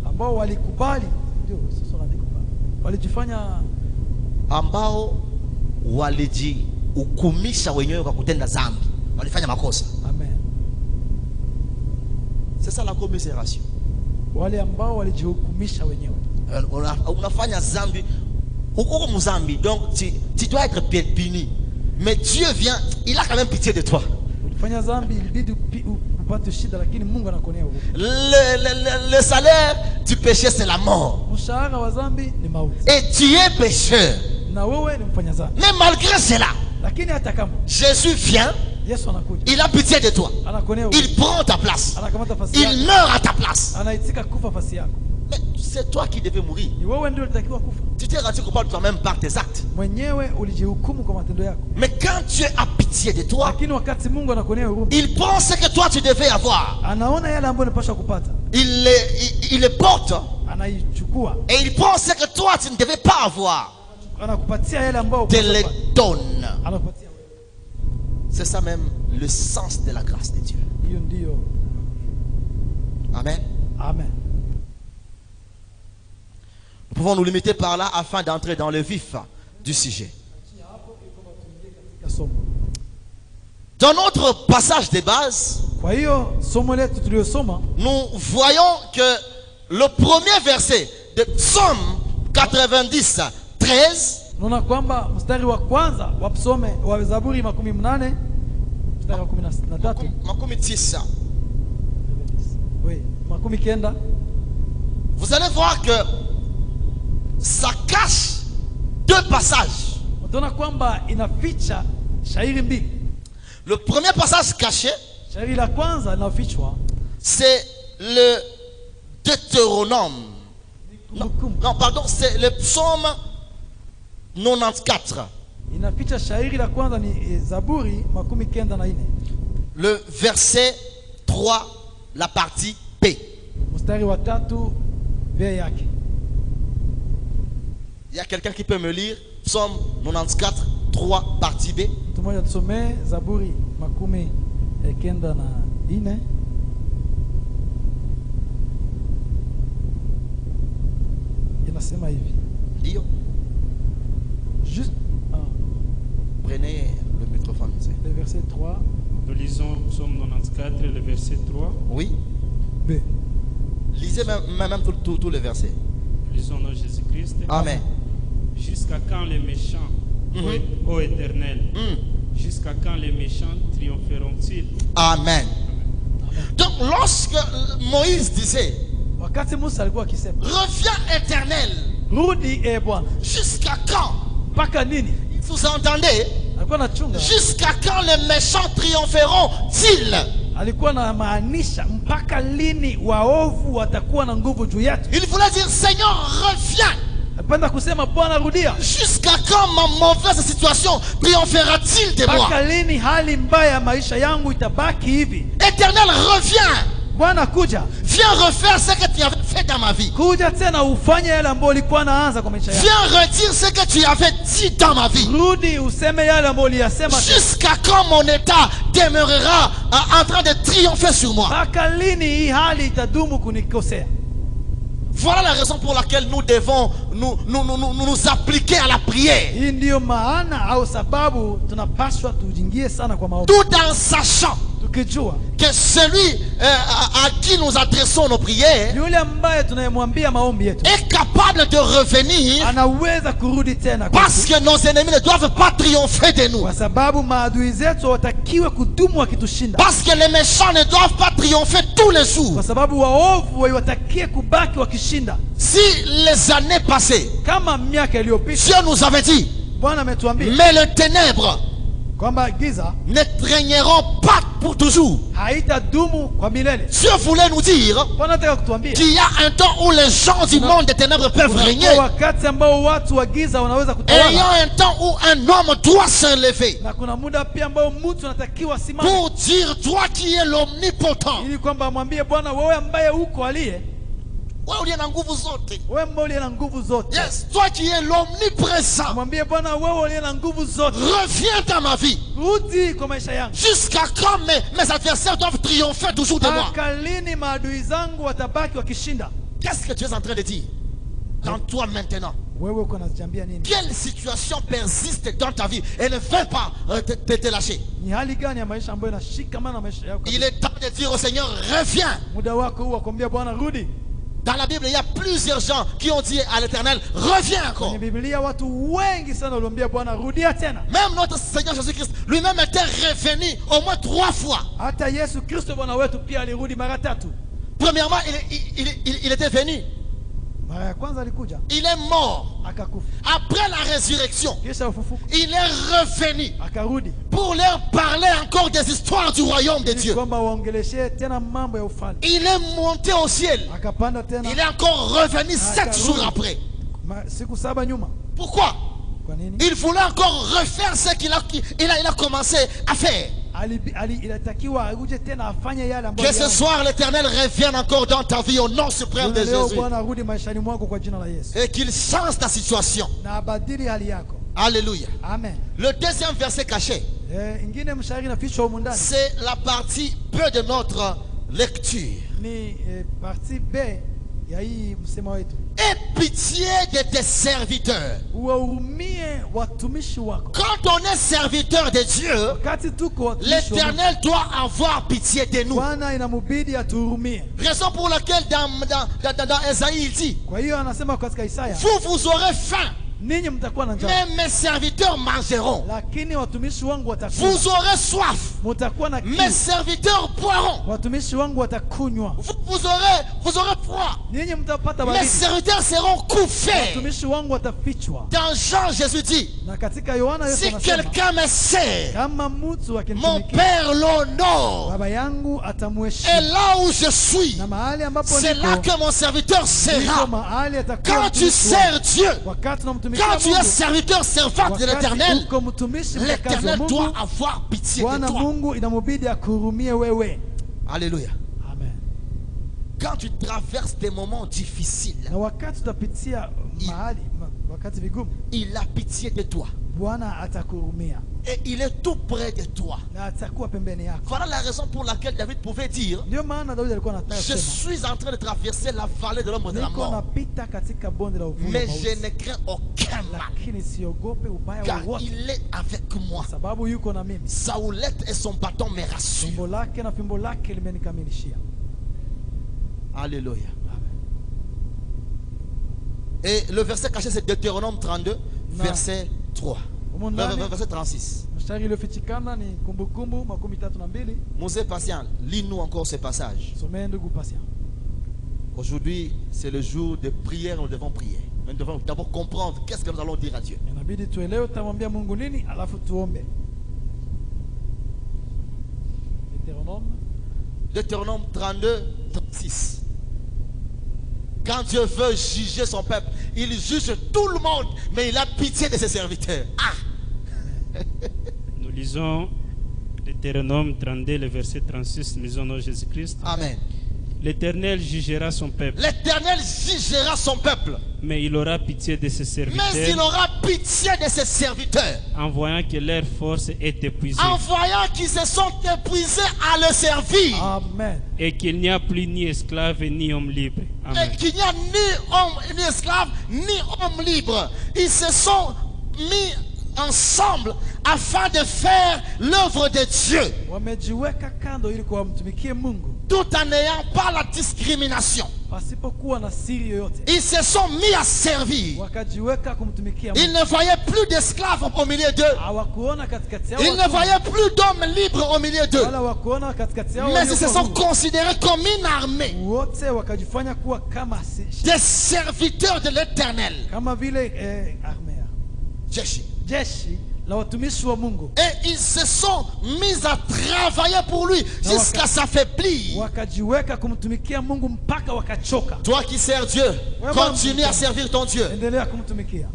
Ambao walikubali, ndio sasa wanakubali. Walijifanya ambao walijihukumisha wenyewe kwa kutenda dhambi. Walifanya makosa. Amen. C'est ça la commisération. Wale ambao walijihukumisha wenyewe. Unafanya dhambi, uko mzambi, donc tu dois être puni. Mais Dieu vient, il a quand même pitié de toi. Ulifanya dhambi, ilibidi upate shida, lakini Mungu anakuonea huruma. Le salaire du péché c'est la mort. Mshahara wa dhambi ni mauti. Et tu es pécheur. Na wewe ni mfanya dhambi. Mais malgré cela, lakini hata kama Jésus vient, Yesu anakuja. Il a pitié de toi. Anakuonea huruma. Il prend ta place. Anakamata nafasi yako. Il meurt à ta place. Anaitika kufa nafasi yako. Mais c'est toi qui devais mourir. Ni wewe ndio ulitakiwa kufa. Tu t'es rendu coupable toi-même par tes actes. Mwenyewe ulijihukumu kwa matendo yako. Mais quand Dieu a pitié de toi, Lakini wakati Mungu anakuonea huruma, il pense que toi tu devais avoir. anaona yale ambayo unapaswa kupata. Il les porte. Anaichukua. Et il pense que toi tu ne devais pas avoir. Anakupatia yale ambayo te les donne. Anakupatia wewe. C'est ça même le sens de la grâce de Dieu. Hiyo ndio. Amen. Amen. Nous pouvons nous limiter par là afin d'entrer dans le vif du sujet. Dans notre passage de base, Kwa hiyo somo letu tuliyosoma, nous voyons que le premier verset de Psaume 90, 13, tunaona kwamba mstari wa kwanza wa Psome wa Zaburi 18 mstari wa 13, makumi tisa. oui, 19, Vous allez voir que ça cache deux passages. utaona kwamba inaficha shairi mbili. Le premier passage caché, Shairi la kwanza linafichwa, c'est le Deutéronome. Non, pardon, c'est le Psaume 94. inaficha shairi la kwanza ni Zaburi 94, le verset 3, la partie B. mstari wa 3 b yake. Il y a quelqu'un qui peut me lire Psaume 94, 3, partie B? Mtu mmoja tusomee Zaburi 94. Inasema hivi. Dio. Juste Prenez le microphone. le verset 3. Nous lisons Psaume 94, le verset 3. Oui. B. Lisez même tout le verset. Lisons dans Jésus-Christ. Amen. Jusqu'à quand les méchants, ô Éternel, jusqu'à quand les méchants triompheront-ils? Amen. Donc lorsque Moïse disait, Wakati Musa alikuwa akisema, reviens Éternel, rudi Bwana, jusqu'à quand? mpaka nini? Vous entendez? Alikuwa anachunga. Jusqu'à quand les méchants triompheront-ils? Alikuwa na maanisha mpaka lini waovu watakuwa na nguvu juu yetu. Il voulait dire, Seigneur, reviens. Napenda kusema Bwana rudia. Jusqu'à quand ma mauvaise situation triomphera-t-il de moi? Mpaka lini hali mbaya ya maisha yangu itabaki hivi? Éternel, reviens. Bwana kuja. Viens refaire ce que tu avais fait dans ma vie. Kuja tena ufanye yale ambayo ulikuwa naanza kwa maisha yako. Viens redire ce que tu avais dit dans ma vie. Rudi useme yale ambayo uliyasema. Jusqu'à quand mon état demeurera en train de triompher sur moi? Mpaka lini hii hali itadumu kunikosea? Voilà la raison pour laquelle nous devons nous appliquer à la prière. Hii ndiyo maana au sababu tunapaswa tujingie sana kwa maombi. Tout en sachant Tukijua que celui à qui nous adressons nos prières yule ambaye tunayemwambia maombi yetu est capable de revenir, anaweza kurudi tena parce que nos ennemis ne doivent pas triompher de nous, kwa sababu maadui zetu watakiwe kudumu wakitushinda, parce que les méchants ne doivent pas triompher tous les jours. kwa sababu waovu watakie kubaki wakishinda. Si les années passées, Kama miaka iliyopita Dieu nous avait dit, Bwana ametuambia mais les ténèbres kwamba giza ne régneront pas pour toujours. haitadumu kwa milele. Dieu voulait nous dire Bwana anataka kutuambia qu'il y a un temps où les gens du monde des ténèbres peuvent régner, kuna wakati ambao watu wa giza wanaweza et il y kutawala, a un temps où un homme doit s'enlever na kuna muda pia ambao mtu anatakiwa simama pour dire, toi qui es l'omnipotent, ili kwamba amwambie Bwana, wewe ambaye uko aliye Wewe uliye na nguvu zote. wewe mbona uliye na nguvu zote. Yes, toi qui es l'omniprésent. Mwambie Bwana, wewe uliye na nguvu zote, Reviens dans ma vie. rudi kwa maisha yangu. Jusqu'à quand mes adversaires doivent triompher toujours de moi? Mpaka lini maadui zangu watabaki wakishinda? Qu'est-ce que tu es en train de dire dans toi maintenant? Wewe uko unajiambia nini? Quelle situation persiste dans ta vie et ne veut pas te lâcher? Ni hali gani ya maisha ambayo inashikamana na maisha yako? Il est temps de dire au Seigneur, reviens. Muda wako huu wakuambia Bwana rudi. Dans la Bible, il y a plusieurs gens qui ont dit à l'Éternel, reviens encore. Kwenye Biblia watu wengi sana waliambia Bwana rudia tena. Même notre Seigneur Jésus-Christ lui-même était revenu au moins 3 fois. Hata Yesu Kristo Bwana wetu pia alirudi mara 3. Premièrement, il était venu. Mara ya kwanza alikuja, Il est mort. akakufa. Après la résurrection, Kisha ufufuka, il est revenu akarudi. pour leur parler encore des histoires du royaume de Ili Dieu. kwamba waongeleshe tena mambo ya ufalme. Il est monté au ciel. Akapanda tena Il est encore revenu 7 jours après. siku 7 nyuma. Pourquoi? Kwa nini? Il voulait encore refaire ce qu'il a commencé à faire. Ilitakiwa aruje tena afanye yale ambayo Que ce soir l'Éternel revienne encore dans ta vie au nom suprême de leo Jésus. Bwana arudi maishani mwako kwa jina la Yesu. Et qu'il change ta situation. Na abadili hali yako. Alléluia. Amen. Le deuxième verset caché, Ingine mshairi na fichwa humu ndani. c'est la partie peu de notre lecture. Ni partie B ya hii msema wetu. Aie pitié de tes serviteurs. Uwahurumie watumishi wako. Quand on est serviteur de Dieu, Wakati tuko watumishi wa Mungu, l'Éternel doit avoir pitié de nous. Bwana inamubidi atuhurumie. Raison pour laquelle dans Esaïe il dit, Kwa hiyo anasema katika Isaya, vous aurez faim, ninyi mtakuwa na njaa, mais mes serviteurs mangeront. lakini watumishi wangu watakula. Vous aurez soif, Mtakuwa na mes kiu, serviteurs boiront. watumishi wangu watakunywa. Vous aurez froid, Ninyi mtapata mes baridi, serviteurs seront couverts. watumishi wangu watafichwa. Dans Jean, Jésus dit, Na katika Yohana Yesu si anasema, quelqu'un me sert, kama mtu mon akinitumikia, Père l'honore. baba yangu Et atamheshimu. là où je suis, Na mahali ambapo c'est là niko, que mon serviteur niko sera. mahali atakuwa Quand tu mtumishi wangu. sers Dieu, Wakati unamtumikia quand tu es Mungu, serviteur, servante de wakati l'Éternel, uko mtumishi mtakazi wa l'Éternel Mungu, doit avoir pitié de Bwana toi. Mungu inamubidi akuhurumie wewe. Alléluia. Amen. Quand tu traverses des moments difficiles, Na wakati utapitia wakati vigumu, il a pitié de toi. Bwana atakuhurumia Et il est tout près de toi. na atakuwa pembeni yako. Voilà la raison pour laquelle David pouvait dire, Ndio maana Daudi alikuwa anataka je kusema, suis en train de traverser la vallée de l'ombre de la niko mort, napita katika bonde la uvuli wa mais je mauti, ne crains aucun mal, lakini siogope ubaya car wowote, il est avec moi. sababu yuko na mimi. Sa houlette et son bâton me rassurent. Fimbo lake na fimbo lake limenikamilishia. Alléluia. Et le verset caché, c'est Deutéronome 32, verset 3. Humu ndani Verset 36. mstari uliofichikana ni Kumbukumbu 32. Mosée patient, lis-nous encore ce passage. Somee ndugu Pasia. Aujourd'hui, c'est le jour de prière, nous devons prier. Nous devons d'abord comprendre qu'est-ce que nous allons dire à Dieu. Inabidi tuelewe tutamwambia Mungu nini, alafu tuombe. Deutéronome 32, 36. Quand Dieu veut juger son peuple, il juge tout le monde, mais il a pitié de ses serviteurs. Ah! Nous lisons Deutéronome 32, le verset 36, lisons au nom de Jésus-Christ. Amen. L'Éternel jugera son peuple, L'Éternel jugera son peuple, mais il aura pitié de ses mais il serviteurs, aura pitié de ses serviteurs, en voyant que leur force est épuisée en voyant qu'ils se sont épuisés à le servir, Amen. et qu'il n'y a plus ni esclave ni homme libre. Amen. et qu'il n'y a ni homme, ni esclave, ni homme libre. Ils se sont mis ensemble afin de faire l'œuvre de Dieu, Wamejiweka kando ili kuwamtumikie Mungu tout en n'ayant pas la discrimination. pasipokuwa na siri yoyote. Ils se sont mis à servir. Wakajiweka kumtumikia Ils Mungu. ne voyaient plus d'esclaves au milieu d'eux. Hawakuona katikati yao Ils ne watumwa, voyaient plus d'hommes libres au milieu d'eux. wala hawakuona katikati yao Mais ils se waliokuwa sont huru. considérés comme une armée Wote wakajifanya kuwa kama des serviteurs de l'Éternel. kama vile armea, jeshi la watumishi wa Mungu. Et ils se sont mis à travailler pour lui jusqu'à s'affaiblir. Wakajiweka kumtumikia Mungu mpaka wakachoka. Toi qui sers Dieu, continue à servir ton Dieu. Endelea kumtumikia,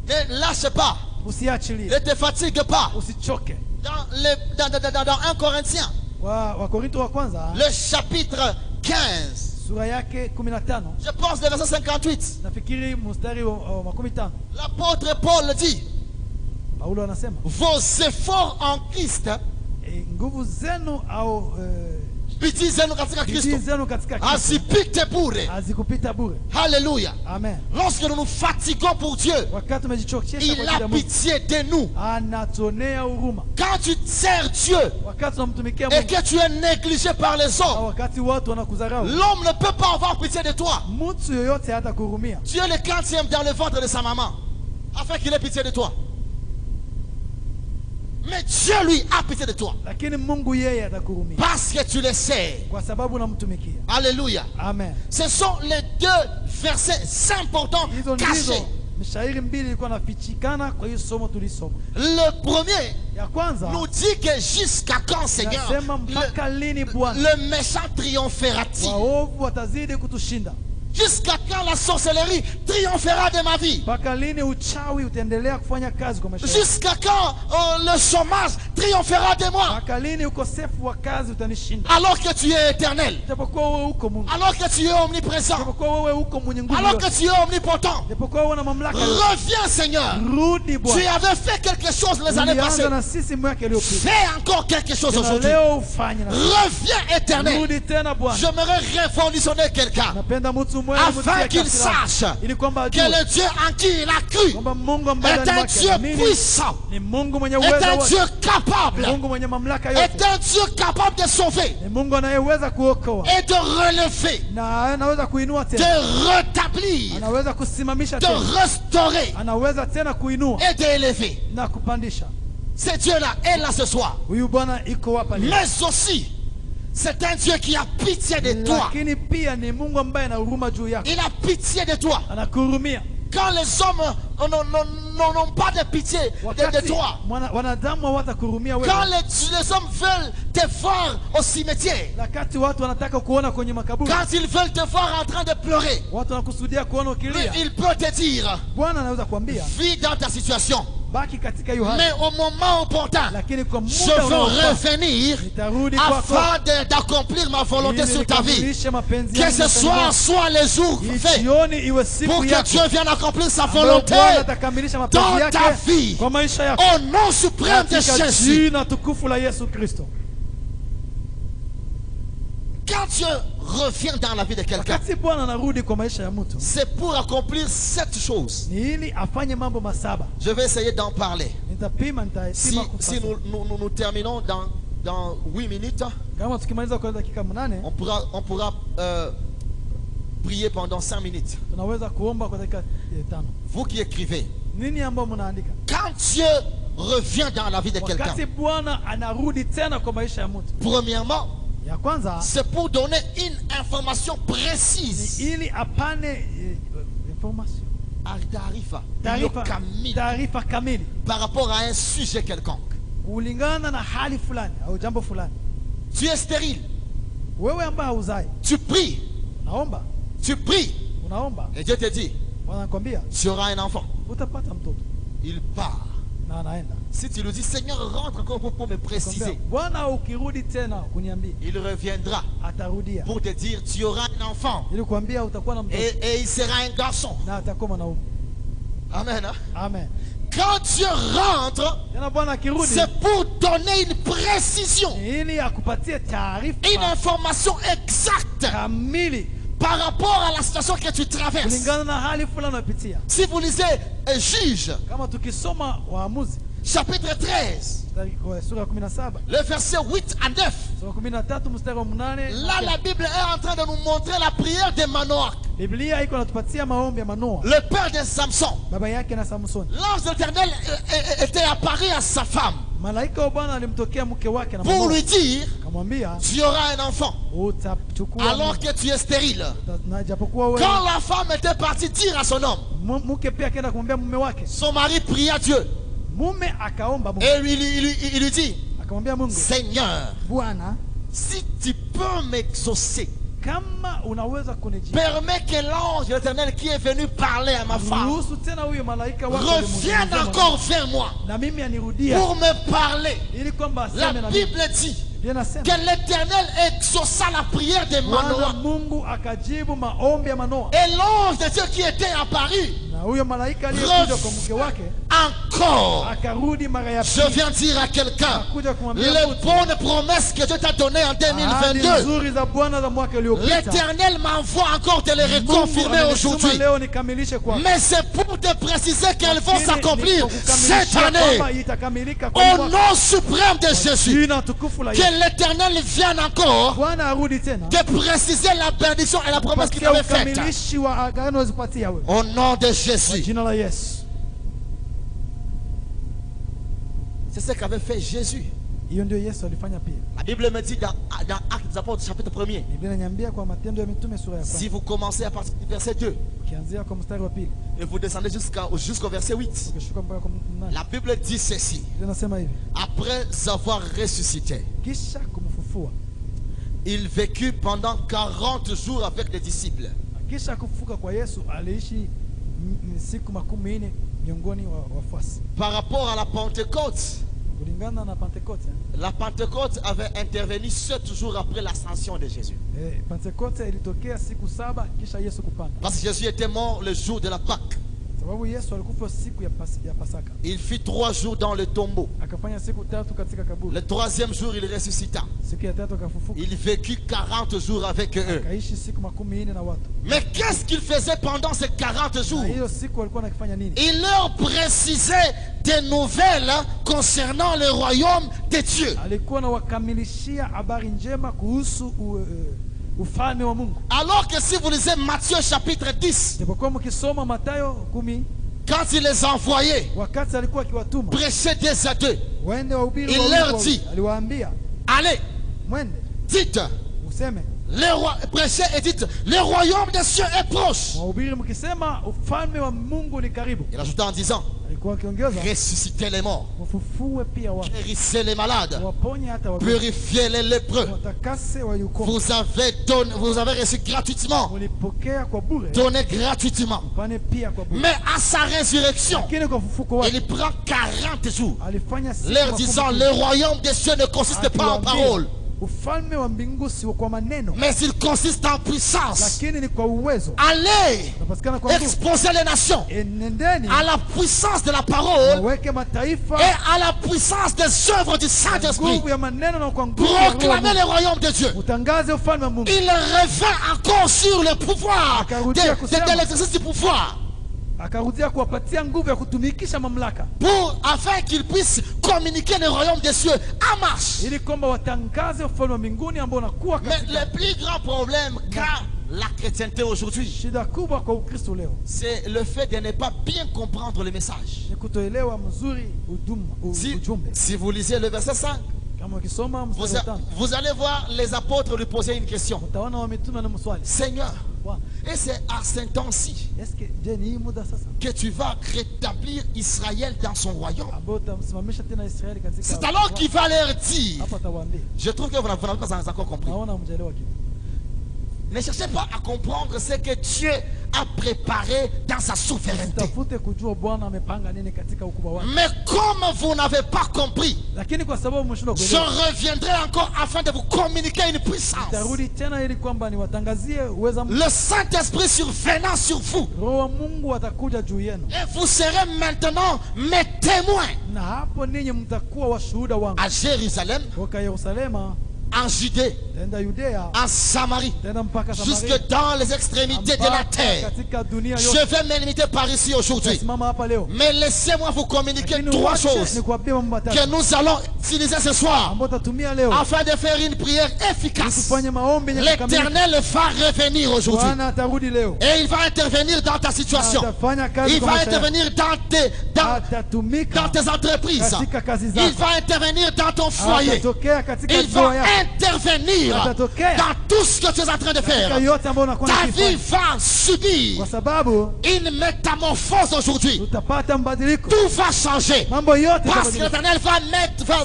Ne lâche pas, usiachilie, ne te fatigue pas. usichoke. Dans 1 Corinthiens, Wakorintho wa kwanza le chapitre 15, sura yake 15. Je pense le verset 58. Nafikiri mstari wa 15. L'apôtre Paul dit, Paulo anasema vos efforts en Christ, nguvu zenu au bidii zenu katika bidii Kristo zenu katika Kristo hazipite bure. hazikupita bure. Alléluia. Amen. Lorsque nous nous fatiguons pour Dieu, Wakati tumejichokesha il kwa ajili a ya Mungu, pitié de nous. anatonea huruma. Quand tu sers Dieu Wakati tunamtumikia et Mungu que tu es négligé par les na hommes, wakati watu wanakudharau, l'homme ne peut pas avoir pitié de toi. mtu yoyote hata kuhurumia. Tu es le 40e dans le ventre de sa maman, afin qu'il ait pitié de toi. Mais Dieu, lui, a pitié de toi. Lakini Mungu yeye atakuhurumia Parce que tu le sais. kwa sababu unamtumikia. Alléluia. Amen. Ce sont les deux versets importants Hizo ndizo cachés. mishairi mbili ilikuwa nafichikana kwa hiyo somo tulisoma. Le premier Ya kwanza nous dit que jusqu'à quand, Seigneur, nasema mpaka lini Bwana le méchant triomphera-t-il? waovu watazidi kutushinda? Jusqu'à quand la sorcellerie triomphera de ma vie? Mpaka lini uchawi utaendelea kufanya kazi kwa maisha yangu? Jusqu'à quand le chômage triomphera de moi? Mpaka lini ukosefu wa kazi utanishinda? Alors que tu es éternel, Japokuwa wewe uko Mungu, alors que tu es omniprésent, japokuwa wewe uko mwenye nguvu alors que yote, tu es omnipotent, japokuwa wewe una mamlaka yote, reviens, Seigneur. rudi Tu Bwana. avais fait quelque chose les années passées. Ulianza na sisi mwaka iliyopita, Fais encore quelque chose na aujourd'hui. leo ufanye na sisi. Reviens, éternel. Rudi tena Bwana. J'aimerais révolutionner quelqu'un Napenda mtu mmoja afin qu'il sache ili kwamba que ajue le Dieu en qui il a cru kwamba Mungu ambaye est ndani un mwake Dieu anaamini puissant, ni Mungu mwenye est uwezo un wote, Dieu capable, Mungu mwenye mamlaka est yote, un Dieu capable de sauver ni Mungu anayeweza kuokoa et de relever, na anaweza kuinua de tena, rétablir, anaweza kusimamisha de tena, restaurer anaweza tena kuinua et d'élever. na kupandisha. Ce Dieu-là est là ce soir. Huyu Bwana iko hapa leo, Mais aussi, c'est un Dieu qui a pitié de toi. lakini pia ni Mungu ambaye ana huruma juu yako, Il a pitié de toi. anakuhurumia. Quand les hommes n'ont pas de pitié de Wakati toi, wanadamu hawatakuhurumia quand wewe, les hommes veulent te voir au cimetière, wakati watu wanataka kuona kwenye makaburi, quand ils veulent te voir en train de pleurer, watu wanakusudia kuona lui, ukilia, il peut te dire, Bwana anaweza kuambia vis dans ta situation, baki katika hiyo hali, mais au moment opportun, lakini kwa je muda veux unaofaa revenir nitarudi kwako afin d'accomplir ma volonté ili sur ta vie. nikamilishe mapenzi Que yangu ce maishani mwako. soit le jour Hii fait jioni iwe siku pour que yako Dieu vienne accomplir sa ambayo volonté Bwana atakamilisha mapenzi dans yake ta vie. kwa maisha yako Au nom suprême de katika Jésus. jina tukufu la Yesu Kristo. Quand Dieu revient dans la vie de quelqu'un, Wakati Bwana anarudi kwa maisha ya mtu c'est pour accomplir cette chose. ni ili afanye mambo masaba. Je vais essayer d'en parler. Nitapima Si kufanya. nous terminons dans 8 minutes, Kama tukimaliza kwa dakika 8 on pourra prier pendant 5 minutes. tunaweza kuomba kwa dakika 5. Vous qui écrivez, Nini ambao mnaandika? quand Dieu revient dans la vie de quelqu'un, Wakati Bwana anarudi tena kwa maisha ya mtu, premièrement, ya kwanza c'est pour donner une information précise. ni ili apane information, taarifa kamili par rapport à un sujet quelconque. kulingana na hali fulani au jambo fulani. Tu es stérile, Wewe ambaye hauzai, tu pries, unaomba, et Dieu te dit, wanakwambia tu auras un enfant. utapata mtoto, Il part. na anaenda. Si tu lui dis, Seigneur, rentre encore pour me préciser, Kwambia, Bwana ukirudi tena kuniambia, il reviendra atarudia pour te dire, tu auras un enfant. ili kuambia utakuwa na mtoto Et il sera un garçon. na atakuwa mwanaume. Amen. Hein? Amen. Quand Dieu rentre, Tena Bwana akirudi c'est pour donner une précision, ni ili akupatie une taarifa information exacte kamili par rapport à la situation que tu traverses. kulingana na hali fulani unapitia. Si vous lisez Juge, Kama tukisoma Waamuzi chapitre 13, sura ya 17, le verset 8 à 9, sura 13 mstari wa 8, là la Bible est en train de nous montrer la prière de Manoach, Biblia iko natupatia maombi ya Manoa, le père de Samson. baba yake na Samsoni. L'ange de l'Éternel était apparu à sa femme Malaika wa Bwana alimtokea mke wake na pour Manoa, lui dire, akamwambia tu auras un enfant utachukua alors que tu es stérile. na japokuwa wewe. Quand la femme était partie dire à son homme, Mke pia akaenda kumwambia mume wake, son mari pria Dieu mume akaomba Mungu, et il lui dit, akamwambia Mungu, Seigneur, Bwana, si tu peux m'exaucer, kama unaweza kunijia, permets que l'ange de l'Éternel qui est venu parler à ma femme ruhusu tena huyo malaika wako revienne encore vers moi na mimi anirudia pour me parler. ili kwamba La aseme na mimi. Bible dit, Ndiye nasema que l'Éternel exauça la prière de Bwana Manoah. Mungu akajibu maombi ya Manoa, Et l'ange de Dieu qui était apparu na huyo malaika aliyekuja kwa mke wake encore. akarudi mara ya Je pili. viens dire à quelqu'un, Akuja kumwambia les mtu, bonnes promesses que Dieu t'a données en ahadi 2022, nzuri za Bwana za mwaka uliopita, l'Éternel m'envoie encore te les Mungu reconfirmer amenituma aujourd'hui. leo nikamilishe kwako. Mais c'est pour te préciser qu'elles vont Lakini s'accomplir nikukamilishia cette année. kwamba itakamilika kwa Au mwaka. nom suprême de Jésus. Jina tukufu la Yesu. Que l'Éternel vienne encore Bwana arudi tena te préciser la bénédiction et la promesse qu'il kupatia t'avait faite. ukamilishi wa agano alizopatia wewe. Au nom de Kwa Jésus. jina la Yesu. C'est ce qu'avait fait Jésus. Hiyo ndio Yesu alifanya pia. La Bible me dit dans Actes des Apôtres chapitre 1er, Biblia inaniambia kwa Matendo ya Mitume sura ya si kwanza, vous commencez à partir du verset 2 ukianzia kwa mstari wa pili et vous descendez jusqu'au verset 8, ukishuka mpaka kwa 8. la Bible dit ceci. Biblia inasema hivi, Après avoir ressuscité, kisha kumfufua, il vécut pendant 40 jours avec les disciples. kisha kufufuka kwa Yesu aliishi siku 40 miongoni wa wafuasi. Par rapport à la Pentecôte, Kulingana na Pentekote, la Pentecôte avait intervenu 7 jours après l'ascension de Jésus. Pentekote ilitokea siku 7 kisha Yesu kupanda. Parce que Jésus était mort le jour de la Pâque. Sababu Yesu alikufa siku ya Pasaka. Il fit 3 jours dans le tombeau. Akafanya siku 3 katika kaburi. Le 3e jour, il ressuscita. Siku ya 3 akafufuka. Il vécut 40 jours avec eux. Akaishi siku 40 na watu. Mais qu'est-ce qu'il faisait pendant ces 40 jours? Na hiyo siku alikuwa anakifanya nini? Il leur précisait des nouvelles concernant le royaume de Dieu. Alikuwa anawakamilishia habari njema kuhusu ufalme wa Mungu. Alors que si vous lisez Matthieu chapitre 10, Japokuwa mkisoma Mathayo 10, quand il les envoyait wakati alikuwa akiwatuma prêcher 2 à 2, waende wahubiri, Il leur dit, aliwaambia allez, mwende dites, useme, prêchez et dites, le royaume des cieux est proche. wahubiri mkisema ufalme wa Mungu ni karibu. Il ajouta en disant, Alikuwa akiongeza, ressuscitez les morts, wafufue pia watu, guérissez les malades, waponye hata wagonjwa, purifiez les lépreux. watakase wayukoma. Vous avez reçu gratuitement, Mulipokea kwa bure, donné gratuitement. mpane pia kwa bure. Mais à sa résurrection, Lakini kwa fufuko wake il prend 40 jours, alifanya siku leur 40 disant, le royaume des cieux ne consiste pas en akiwaambia, paroles, ufalme wa mbingu si kwa maneno, mais il consiste en puissance. lakini ni kwa uwezo. Allez, Unapatikana kwa nguvu. exposer les nations Nendeni à la puissance de la parole waweke mataifa et à la puissance des œuvres du Saint-Esprit. nguvu ya maneno na kwa nguvu ya Roho wa Proclamer le Mungu. royaume de Dieu. Utangaze ufalme wa Mungu. Il revint encore sur le pouvoir Akarudia de kusema. l'exercice du pouvoir Akarudia kuwapatia nguvu ya kutumikisha mamlaka afin qu'ils puissent communiquer le royaume des cieux en marche. ili kwamba watangaze ufalme wa mbinguni ambao unakuwa Mais katika. le plus grand problème qu'a la chrétienté aujourd'hui, Shida kubwa kwa Ukristo leo c'est le fait de ne pas bien comprendre le message. ni kutoelewa mzuri ujumbe. Si vous lisez le verset 5, Kama ukisoma mstari wa 5 vous allez voir les apôtres lui poser une question. utaona wametuna na mswali, Seigneur, Bwana, et c'est à ce temps-ci eske je ni hii muda sasa que tu vas rétablir Israël dans son royaume. ambao utamsimamisha tena Israeli katika. C'est alors qu'il va leur dire, Hapa atawaambia, je trouve que vous n'avez pas encore compris. naona mjaelewa kitu. Ne cherchez pas à comprendre ce que Dieu a préparé dans sa souveraineté. Tafute kujua Bwana amepanga nini katika ukubwa wake. Mais comme vous n'avez pas compris, Lakini kwa sababu mshindwa je kuelewa, reviendrai encore afin de vous communiquer une puissance. tarudi tena ili kwamba niwatangazie uweza. Le Saint-Esprit survenant sur vous. Roho wa Mungu atakuja juu yenu, Et vous serez maintenant mes témoins na hapo ninyi mtakuwa washuhuda wangu. à Jérusalem, Toka Yerusalema en Judée, tenda Yudea, en Samarie, tenda mpaka Samaria, jusque dans les extrémités de la mpaka terre. katika dunia Je yote. vais me limiter par ici aujourd'hui. Simama hapa leo, Mais laissez-moi vous communiquer lakini 3 wache choses nikuambie mambo que matatu nous allons utiliser ce soir ambayo tatumia leo afin de faire une prière efficace. tufanye maombi yenye kukamilika. L'Éternel va revenir aujourd'hui Bwana atarudi leo, et il va intervenir dans ta situation. atafanya kazi Il kwa va maisha yako. intervenir dans Atatumika tes entreprises. katika kazi Il zako, va intervenir dans ton foyer. atatokea katika Il ndoa va yako, intervenir atatokea dans tout ce que tu es en train de katika faire. yote ambayo unakuwa Ta vie unakifanya, va subir kwa sababu une métamorphose aujourd'hui. utapata mbadiliko, Tout va changer. mambo yote Parce que yatabadilika. l'Éternel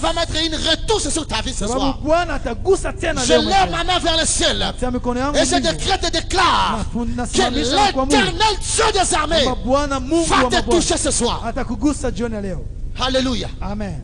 va mettre une retouche sur ta vie ce Sababu soir. Bwana atagusa tena Je leo lève maisha ma yako. main vers le ciel Tia mikono yangu et je mbingu. décrète et déclare que Nasimamisha kwa Mungu l'Éternel Dieu des armées kwamba Bwana Mungu va wa te mabwana toucher ce soir. atakugusa jioni ya leo. Alléluia. Amen.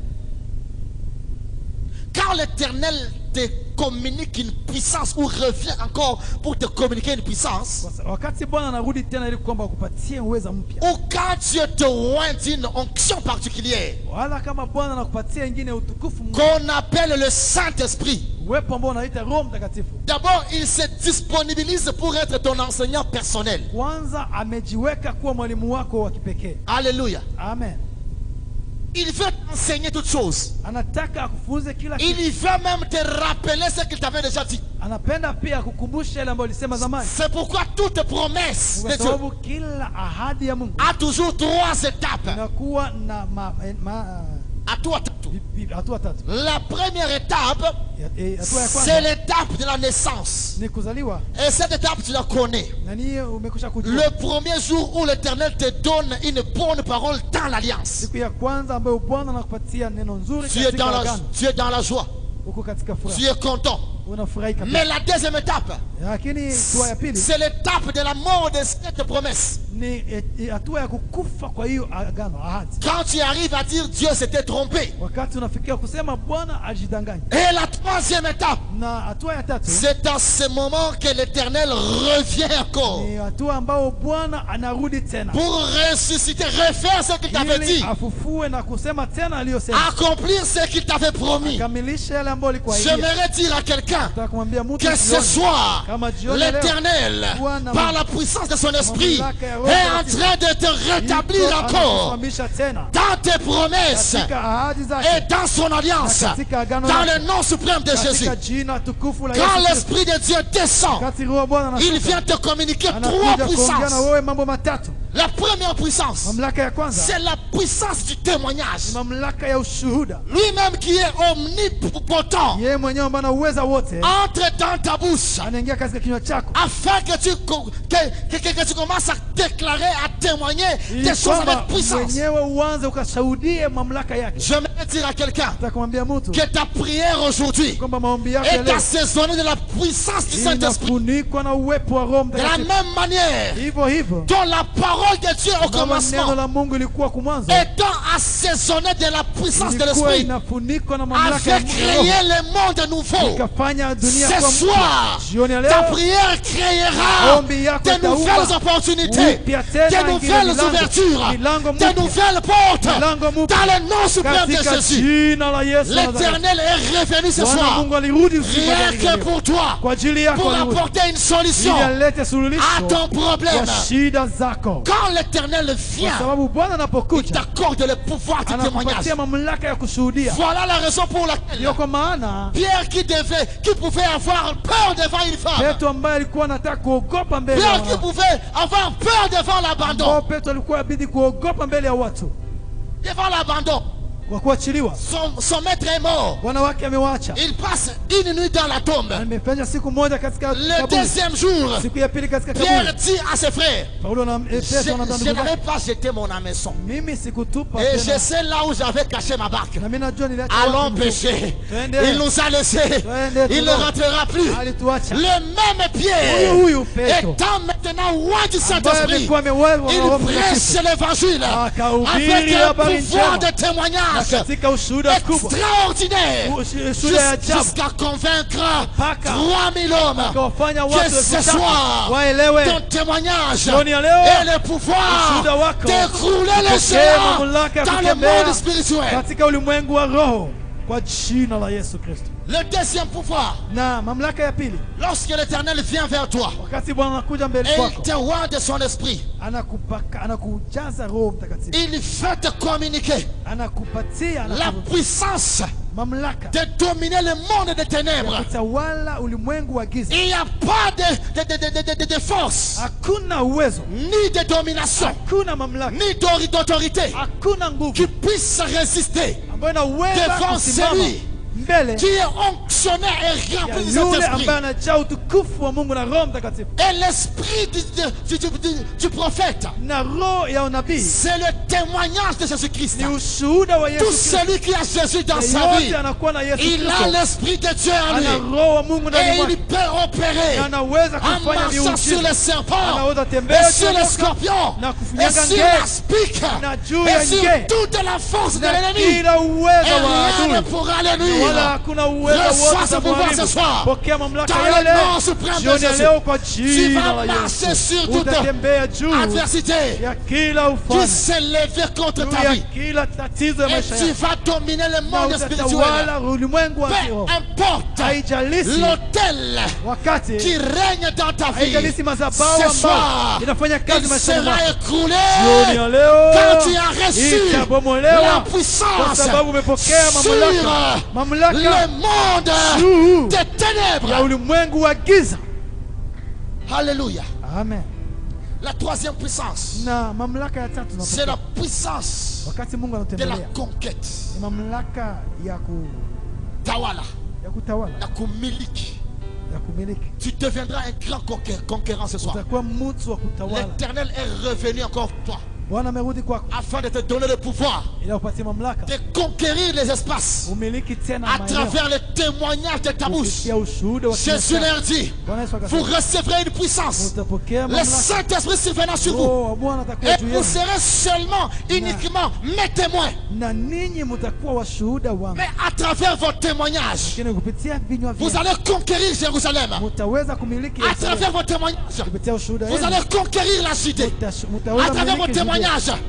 Quand l'Éternel te communique une puissance ou revient encore pour te communiquer une puissance, wakati Bwana anarudi tena ili kwamba akupatie uweza mpya, ou quand Dieu te oint d'une onction particulière wala kama Bwana anakupatia ingine utukufu qu'on appelle le Saint-Esprit, uwepo ambao unaita Roho Mtakatifu, d'abord il se disponibilise pour être ton enseignant personnel. kwanza amejiweka kuwa mwalimu wako wa kipekee. Alléluia. Amen. Il veut t'enseigner toutes choses. Anataka akufunze kila kitu. Il veut même te rappeler ce qu'il t'avait déjà dit. Anapenda pia kukumbusha yale ambayo alisema zamani. C'est pourquoi toute promesse de Kwa Dieu sababu kila ahadi ya Mungu a toujours 3 étapes. inakuwa na hatua tatu. La première étape, Hatua ya c'est kwanza l'étape de la naissance. ni kuzaliwa, Et cette étape, tu la connais. na niye umekwisha kujua. Le premier jour où l'Éternel te donne une bonne parole dans l'alliance. Siku ya kwanza ambayo Bwana anakupatia neno nzuri Tu es katika dans agano, tu es dans la joie. uko katika Tu furaha, es content. unafurahi kabisa. Mais la deuxième étape, Lakini hatua ya pili c'est l'étape de la mort de cette promesse. ni hatua ya kukufa kwa hiyo agano, ahadi. Quand tu arrives à dire Dieu s'était trompé. Wakati unafikia kusema Bwana alijidanganya. Et la troisième étape, Na hatua ya tatu c'est dans ce moment que l'Éternel revient encore ni hatua ambao Bwana anarudi tena pour ressusciter, refaire ce qu'il t'avait ili dit, afufue na kusema tena aliyosema, accomplir ce qu'il t'avait promis. kamilisha yale ambayo alikuwa J'aimerais dire à quelqu'un Nataka kumwambia mtu que ce jioni, soir, kama jioni leo, l'Éternel, Bwana par la puissance de son esprit, est en train de te rétablir yuko encore anakusimamisha tena dans tes promesses katika ahadi et zake dans son alliance, na katika agano dans lake, le nom suprême de Jésus. katika jina tukufu la Quand Yesu Kristo. l'Esprit de Dieu descend, Wakati Roho wa Bwana il anashuka, vient te communiquer 3 anakuja kuongea na puissances. wewe mambo matatu. La première puissance, Mamlaka ya kwanza c'est la puissance du témoignage. mamlaka ya ushuhuda. Lui-même qui est omnipotent, Yeye mwenyewe ambaye ana uweza wote entre dans ta bouche anaingia katika kinywa chako afin que tu commences à déclarer, à témoigner ili des choses kwamba avec puissance. mwenyewe uanze ukashuhudie mamlaka yake. J'aimerais dire à quelqu'un Nataka kumwambia mtu que ta prière aujourd'hui kwamba maombi yako ya est leo assaisonnée de la puissance du Saint-Esprit. inafunikwa na uwepo wa Roho De la Mtakatifu. même manière Hivyo hivyo dont la parole de Dieu au kama neno commencement la Mungu ilikuwa kumwanzo, étant assaisonnée de la puissance de ilikuwa l'Esprit, inafunikwa na mamlaka ya avait Roho, créé le monde nouveau. ikafanya dunia Ce kuwa soir, mpya. Jioni ya ta leo prière créera maombi yako de nouvelles itaumba opportunités, upya tena de ingine nouvelles milango, ouvertures, milango de mpya, nouvelles portes. milango mpya Dans le nom suprême de katika Jésus, jina la Yesu Nazareti. l'Éternel est revenu ce Bwana soir, Mungu alirudi usiku wa rien leo que pour toi, kwa ajili yako, pour alirudi apporter une solution ili alete à suluhisho ton problème. kwa shida zako, Quand l'Éternel kwa vient, sababu Bwana il anapokuja t'accorde le pouvoir du témoignage. anakupatia mamlaka ya kushuhudia. Voilà la raison pour laquelle Ndio kwa maana Pierre qui pouvait avoir peur devant une femme, Petro ambaye alikuwa anataka kuogopa mbele ya Pierre qui wanawake, pouvait avoir peur devant ambao l'abandon, Petro alikuwa abidi kuogopa mbele ya watu devant l'abandon, kwa kuachiliwa. son maître est mort. Bwana wake amewaacha, Il passe une nuit dans la tombe. amefanya siku moja katika Le kaburi. deuxième jour, Siku ya pili katika Pierre kaburi, dit à ses frères, Paulo na Petro na je ndugu n'avais zake, pas jeté mon hameçon. mimi sikutupa Et tena, je sais là où j'avais caché ma barque. na mimi najua niliacha Allons wapi pêcher. Twende. Il nous a laissés. Twende, Il ne tulo. rentrera plus. alituacha. Le même Pierre, Huyu Petro étant maintenant loin du ambaye Saint-Esprit, amekuwa amewewa na Roho il Mtakatifu, prêche l'évangile akahubiri avec un habari pouvoir njema de na témoignage katika ushuhuda kubwa, extraordinaire ushuhuda ya ajabu, jusqu'à convaincre Mpaka 3000 hommes akawafanya que watu ce 3,000 soir waelewe ton témoignage jioni ya leo et le pouvoir ushuhuda wako d'écrouler les upokee géants mamlaka ya dans le kutembea monde spirituel. katika ulimwengu wa roho kwa jina la Yesu Kristo. Le deuxième pouvoir, Na mamlaka ya pili, lorsque l'Éternel vient vers toi wakati Bwana anakuja mbele et il kwako, te oint de son esprit, anakujaza Roho Mtakatifu, il fait te communiquer anakupatia la puissance mamlaka de dominer le monde des ya ténèbres. kutawala ulimwengu wa giza. Il n'y a pas de force, Hakuna uwezo, ni de domination, hakuna mamlaka, ni d'autorité hakuna nguvu qui puisse résister ambayo inaweza devant kusimama celui mbele qui est onctionné et ya rempli de yule Saint-Esprit. ambaye anajaa utukufu wa Mungu na Roho Mtakatifu Et l'esprit du prophète, na roho ya unabii. c'est le témoignage de Jésus-Christ. Ni ushuhuda wa Yesu Tout Kristo. celui qui a Jésus dans sa vie, Yeyote anakuwa na Yesu il a Kristo l'esprit de Dieu en ana lui. roho wa Mungu ndani Et il mwake, peut opérer na anaweza en kufanya marchant sur miujiza, les serpents, anaweza tembea et sur juu ya les nyoka, scorpions, na et kufinyaga sur nge, la spique, na juu et ya sur nge, toute la force de na l'ennemi. kila Et uwezo wa rien ne adui, pourra le na nuire. wala hakuna uwezo Reçois wote ce pouvoir ce soir. pokea mamlaka Dans le yale nom suprême de jioni ya Jésus. leo kwa Tu jina vas la marcher Yesu. sur toute Utatembea juu adversité ya kila qui ufalme, s'est levé contre juu ta ya vie. kila tatizo ya Et maisha tu yako, vas dominer le na monde spirituel. utatawala ulimwengu wa Peu kiroho. importe Haijalishi l'autel wakati, qui règne dans ta vie, haijalishi madhabahu ce soir, ambayo inafanya kazi il maishani sera mwako, écroulé jioni ya leo quand tu as reçu la itabomolewa kwa puissance sababu umepokea sur mamlaka le monde juu des ya ténèbres. ulimwengu wa giza. Alléluia. Amen. La troisième puissance, Na mamlaka ya tatu c'est tunapokea la puissance wakati Mungu de la anatembelea, conquête. ni mamlaka Tawala, ya kutawala, la kumiliki. ya kumiliki. Tu deviendras un grand conquérant ce soir. Utakuwa mtu wa kutawala. L'Éternel est revenu encore pour toi Bwana amerudi kwako afin de te donner le pouvoir ili akupatie mamlaka de conquérir les espaces umiliki tena à maeneo travers le témoignage de ta bouche. kupitia ushuhuda wa kinywa Jésus chako. leur dit, Bwana Yesu vous akasema recevrez une puissance. utapokea Le mamlaka. Saint-Esprit surviendra sur vous. Roho wa Bwana atakuwa Et juu vous yenu, serez seulement, uniquement mes témoins. na ninyi mtakuwa washuhuda wangu. Mais à travers votre témoignage, Lakini kupitia vinywa vous vyenu allez conquérir Jérusalem. mtaweza kumiliki À Yerusalemu. travers votre témoignage, Kupitia ushuhuda vous wenu allez conquérir la cité. mtaweza À travers votre kumiliki Judea. témoignage,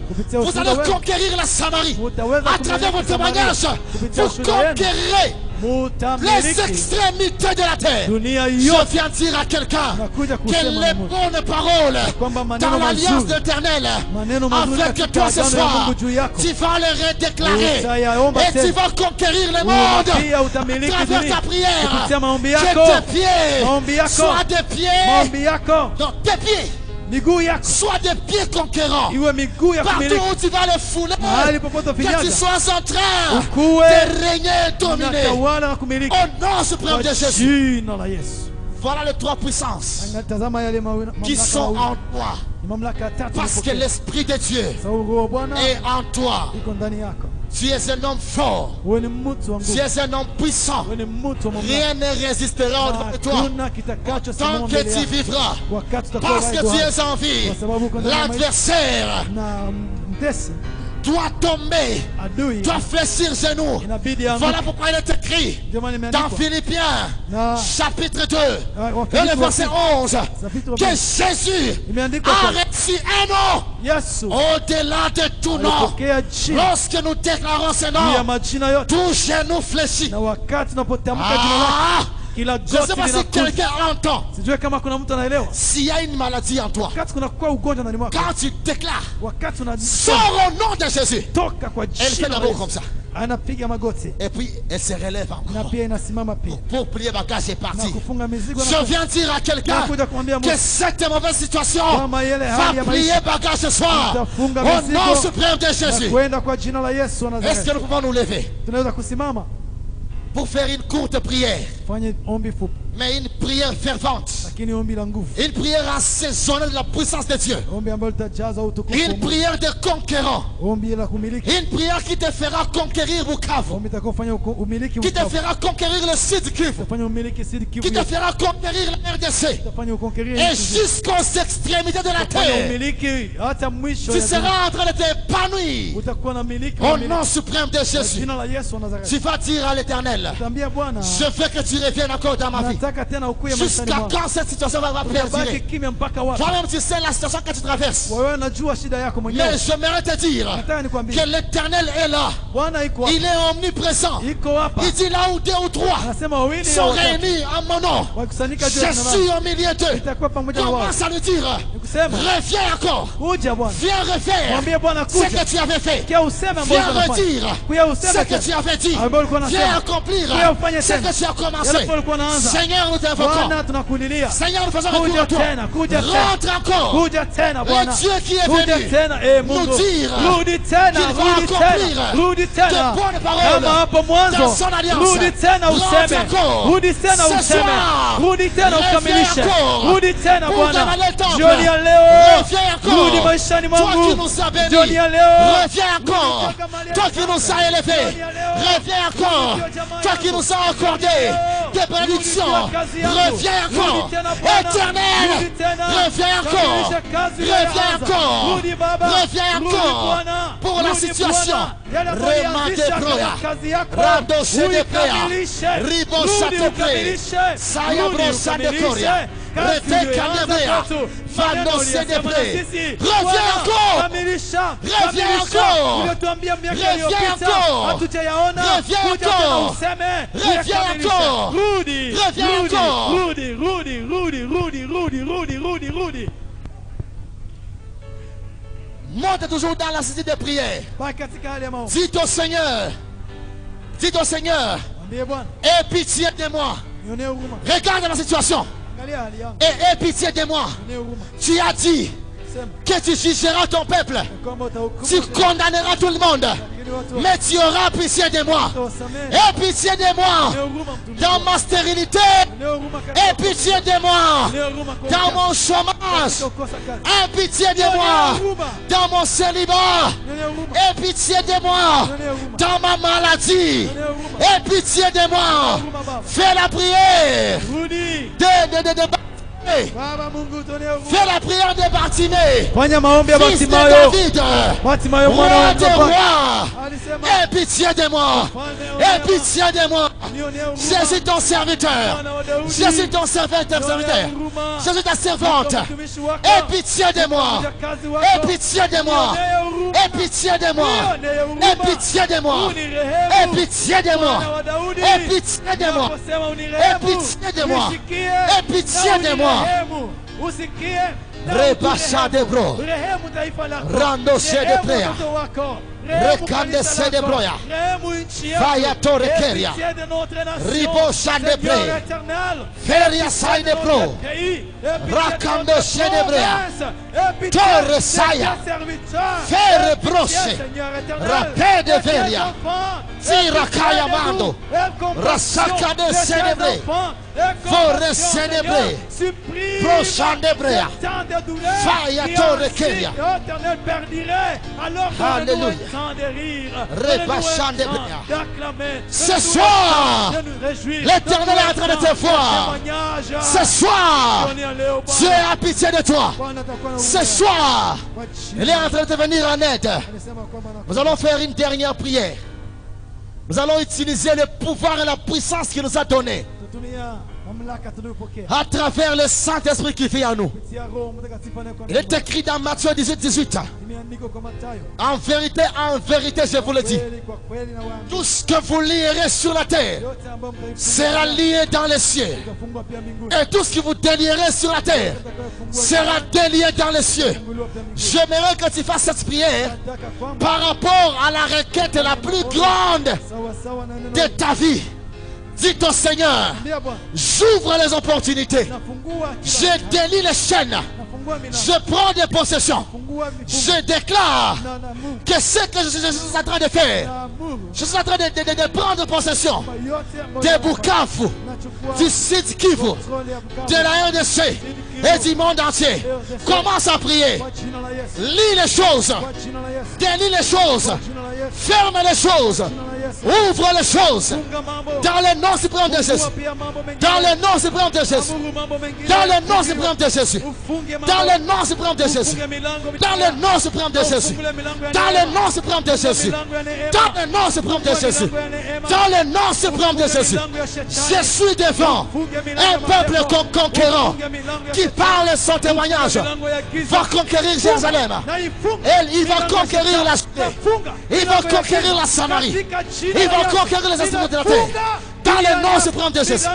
Kupitia vous ushuhuda allez wenu conquérir la Samarie. mtaweza À travers votre kumiliki témoignage, Samaria. Kupitia vous ushuhuda wenu conquérirez les mtamiliki extrémités de la terre. dunia Je yote. viens dire à quelqu'un Nakuja que kusema les na Mungu bonnes paroles kwamba maneno dans l'alliance mazuri, de l'Éternel maneno mazuri avec katika toi ce agano ya soir, Mungu juu yako, tu vas les redéclarer utayaomba et tu tena. vas conquérir le monde Pia à utamiliki travers dunia ta prière. kupitia maombi Que yako, tes pieds maombi yako, soient des pieds, maombi yako, non, tes pieds miguu yako soient des pieds conquérants. iwe miguu ya Partout kumiliki. où tu vas les fouler, Mahali popote que tu ufinyaga sois en train ukuwe de régner et dominer. unatawala na kumiliki Au nom suprême kwa de Jésus. jina la Yesu. Voilà les trois puissances Tazama yale qui mamlaka sont mawili. en toi. Ni mamlaka tatu Parce que unapokea. l'Esprit de Dieu Sababu Roho wa Bwana est en toi. iko ndani yako. Tu es un homme fort. Wewe ni mtu wa Tu nguvu. es un homme puissant. Wewe ni mtu wa mamlaka. Rien ne résistera au-devant de toi. Hakuna kitakachosimama Tant mbele que tu yako. vivras. Wakati utakuwa Parce hai que tu duhai. es en vie. Kwa sababu uko ndani ya maisha. L'adversaire Na mtesi doit tomber, adui doit fléchir genou. inabidi aanguke. Voilà pourquoi il est écrit Ndio maana dans imeandikwa Philippiens na chapitre 2 Wafilipi et le verset wa 11 Chapitre wa que pili. Jésus Imeandikwa a kwa reçu un nom Yesu au-delà de tout nom. alipokea jina Lorsque nous déclarons ce juu ya nom, majina yote, tout genou fléchit. na wakati unapotamka jina lake Ah, kila je ne sais goti pas si linakuja. quelqu'un entend. Sijui kama kuna mtu anaelewa. S'il y a une maladie en toi, Wakati kunakuwa ugonjwa ndani mwako, quand tu déclares, wakati unasema sors au nom de Jésus. toka kwa Elle fait jina la d'abord Yesu, comme ça. anapiga magoti Et puis, elle se relève na encore. pia inasimama pia Pour plier bagage et na partir. kufunga mizigo Je na viens dire à quelqu'un kuja kumwambia que Mungu cette mauvaise situation kama ile hali va ya plier maisha bagage ce soir. itafunga Au nom mizigo suprême de na Jésus. kwenda kwa jina la Yesu wa Est-ce que Nazareti. nous pouvons nous lever Tunaweza kusimama pour faire une courte prière, fanye ombi fupi, mais une prière fervente, lakini ombi la nguvu, une prière assaisonnée de la puissance de Dieu, ombi ambalo litajaza utukufu wa une Mungu, prière de conquérant, ombi la kumiliki, une prière qui te fera conquérir Bukavu, ombi itakayofanya umiliki qui te Bukavu, fera conquérir le Sud Kivu, itafanya umiliki Sud Kivu qui te yote, fera conquérir la RDC itafanya ukonkeria et nchi zote, jusqu'aux extrémités de la itafanya terre. umiliki hata mwisho Tu ya dunia. seras en train de t'épanouir Utakuwa na miliki au wa nom miliki. suprême de Kwa Jésus. jina la Yesu wa Nazareti. Tu vas dire à l'Éternel, Tambia Bwana, je veux que tu reviennes encore dans ma vie. nataka tena ukuye maishani Jusqu'à mwangu. quand cette situation va Utabaki perdurer? kimya mpaka wapi? Toi-même, tu sais la situation que tu traverses. Wewe unajua shida yako mwenyewe. Mais j'aimerais te dire Nataka nikwambie, que l'Éternel est là. Bwana iko hapa. Il est omniprésent. Iko hapa. Il dit là où deux ou trois Anasema wawili sont au watatu réunis en mon nom, wakusanyika je juu ya jina suis langu. au milieu d'eux. Nitakuwa pamoja na wao. Commence à lui dire, Nikusema, reviens encore. kuja Bwana. Viens refaire Mwambie Bwana ce kuja. que tu avais fait. Kia useme ambao Viens ulikuwa unafanya. redire Kuya ce useme que tu tena. avais dit. Ambao ulikuwa Viens unasema. accomplir Kuya ufanye ce tena. que tu as commencé. Yale ulikuwa unaanza. Seigneur, nous t'invoquons. Bwana tunakulilia. Seigneur, nous faisons recours Kuja à toi. tena, kuja tena. Rentre encore. Kuja tena Bwana. Le Dieu qui est Kuja venu tena nous Mungu. dire Rudi tena, qu'il va rudi accomplir tena. Rudi tena. de bonnes paroles Kama hapo mwanzo. dans son alliance. Rudi tena Rentre useme. encore. Rudi tena Ce useme. soir, Rudi tena reviens ukamilishe. encore. Rudi tena Pour Bwana. dans le temple. Jioni ya leo. Reviens encore. Rudi maishani Toi mwangu. qui nous as bénis. Jioni ya leo. Reviens encore. Rudi kama mahali Toi qui nous as élevés. Jioni ya leo. Reviens encore. Rudi kwa jamaa Toi qui yangu. nous as accordé des bénédictions. Rudi kwa kazi yangu. Reviens encore. Rudi tena Bwana. Éternel. Rudi tena. Reviens encore. Kamilisha kazi Reviens uliyoanza. encore. Rudi Baba. Reviens Rudi encore. Bwana. Pour pour la situation. Remate proya. Rado shede preya. Ribo shate pre. Saya bro shade koria. Rete kanebrea. Vano shede pre. Reviens encore. Reviens encore. Reviens encore. Reviens encore. Reviens encore. Reviens encore. Rudy. Monte toujours dans la cité de prière. Dis au Seigneur. Dis au Seigneur. Aie pitié de moi. Regarde la situation. Et aie pitié de moi. Tu as dit que tu jugeras ton peuple. Tu condamneras tout le monde. Mais tu auras pitié de moi. Aie pitié de moi dans ma stérilité. Aie pitié de moi dans mon chômage. Aie pitié de moi dans mon célibat. Aie pitié de moi dans ma maladie. Aie pitié de moi. Fais la prière fais la prière de Bartimée. Fils de David. Roi des rois. Aie pitié de moi. Aie pitié de moi. Je suis ton serviteur. Je suis ton serviteur. Je suis ta servante. Aie pitié de moi. Aie pitié de moi. Aie pitié de moi. Aie pitié de moi. Aie pitié de moi. Aie pitié de moi. Aie pitié de moi. Aie pitié de moi. Repasha de bro. Rando se de prea. Recande se de broya. Vaya torre keria. Ribosha de pre. Feria sai de pro. Rakando se de brea. Torre saya. Fere broche. Rapé de veria. Tira kaya mando. Rasaka de se de bre. Fore se de bre. Prochain de brea. Faya torre keria. Alléluia. Repachant de brea. Ce soir, l'Éternel est en train de te voir. Ce soir, Dieu a pitié de toi. Ce soir, il est en train de te venir en aide. Nous allons faire une dernière prière. Nous allons utiliser le pouvoir et la puissance qu'il nous a donné à travers le Saint-Esprit qui vit en nous. Il est écrit dans Matthieu 18. En vérité, je vous le dis, tout ce que vous lierez sur la terre sera lié dans les cieux. Et tout ce que vous délierez sur la terre sera délié dans les cieux. J'aimerais que tu fasses cette prière par rapport à la requête la plus grande de ta vie. Dis au Seigneur, j'ouvre les opportunités. Je délie les chaînes. Je prends des possessions. Je déclare que ce que je suis en train de faire, je suis en train de prendre possession des Bukavu, du Sud Kivu, de la RDC et du monde entier. Commence à prier. Lis les choses. Délie les choses. Ferme les choses. Ouvre les choses. Dans le nom suprême de Jésus. Dans le nom suprême de Jésus. Dans le nom suprême de Jésus. Dans le nom suprême de Jésus. Dans le nom suprême de Jésus. Dans le nom suprême de Jésus. Dans le nom suprême de Jésus. Dans le nom suprême de Jésus. Je suis devant un peuple conquérant qui parle son témoignage. Va conquérir Jérusalem. Il va conquérir la Judée. Il va conquérir la Samarie. Il va conquérir les extrémités de la terre. Dans le nom suprême de Jésus.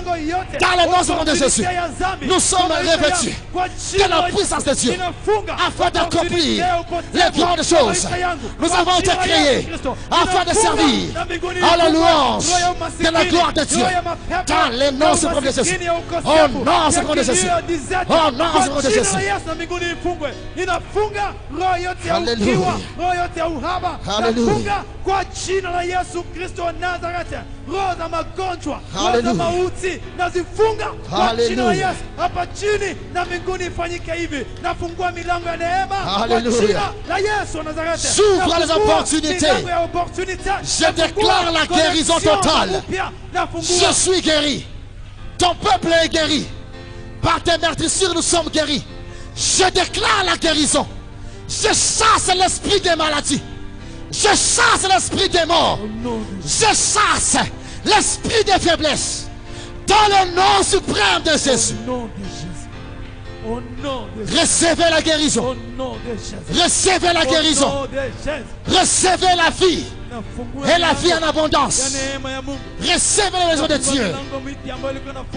Dans le nom suprême de Jésus. Nous sommes revêtus de la puissance de Dieu afin d'accomplir les grandes choses. Nous avons été créés afin de servir à la louange de la gloire de Dieu. Dans le nom suprême de Jésus. Au nom suprême de Jésus. Au nom suprême de Jésus. Alléluia. Alléluia. Kwa jina la Yesu Kristo wa Nazareti, roho za magonjwa, roho za mauti nazifunga kwa jina la Yesu. Hapa chini na mbinguni ifanyike hivi. Nafungua milango ya neema kwa jina la Yesu wa Nazareti. J'ouvre les opportunités. Je déclare la guérison totale. Je suis guéri. Ton peuple est guéri. Par tes meurtrissures, nous sommes guéris. Je déclare la guérison. Je chasse l'esprit des maladies. Je chasse l'esprit des morts. Au nom de Jésus. Je chasse l'esprit des faiblesses. Dans le nom suprême de Jésus. Au nom de Jésus. Au nom de Jésus. Recevez la guérison. Au nom de Jésus. Recevez la guérison. Au nom de Jésus. Recevez la vie. Et la vie en abondance. Recevez la maison de Dieu.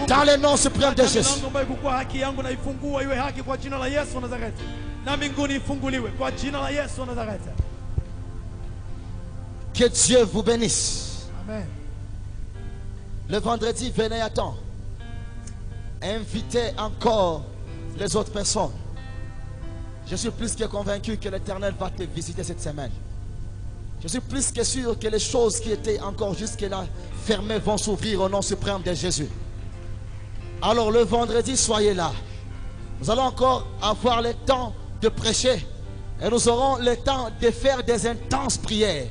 Dans le nom suprême de Jésus. Que Dieu vous bénisse. Amen. Le vendredi, venez à temps. Invitez encore les autres personnes. Je suis plus que convaincu que l'Éternel va te visiter cette semaine. Je suis plus que sûr que les choses qui étaient encore jusque-là fermées vont s'ouvrir au nom suprême de Jésus. Alors le vendredi, soyez là. Nous allons encore avoir le temps de prêcher. Et nous aurons le temps de faire des intenses prières.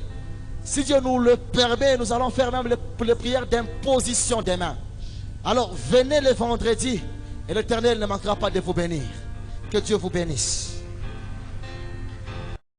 Si Dieu nous le permet, nous allons faire même les prières d'imposition des mains. Alors venez le vendredi et l'Éternel ne manquera pas de vous bénir. Que Dieu vous bénisse.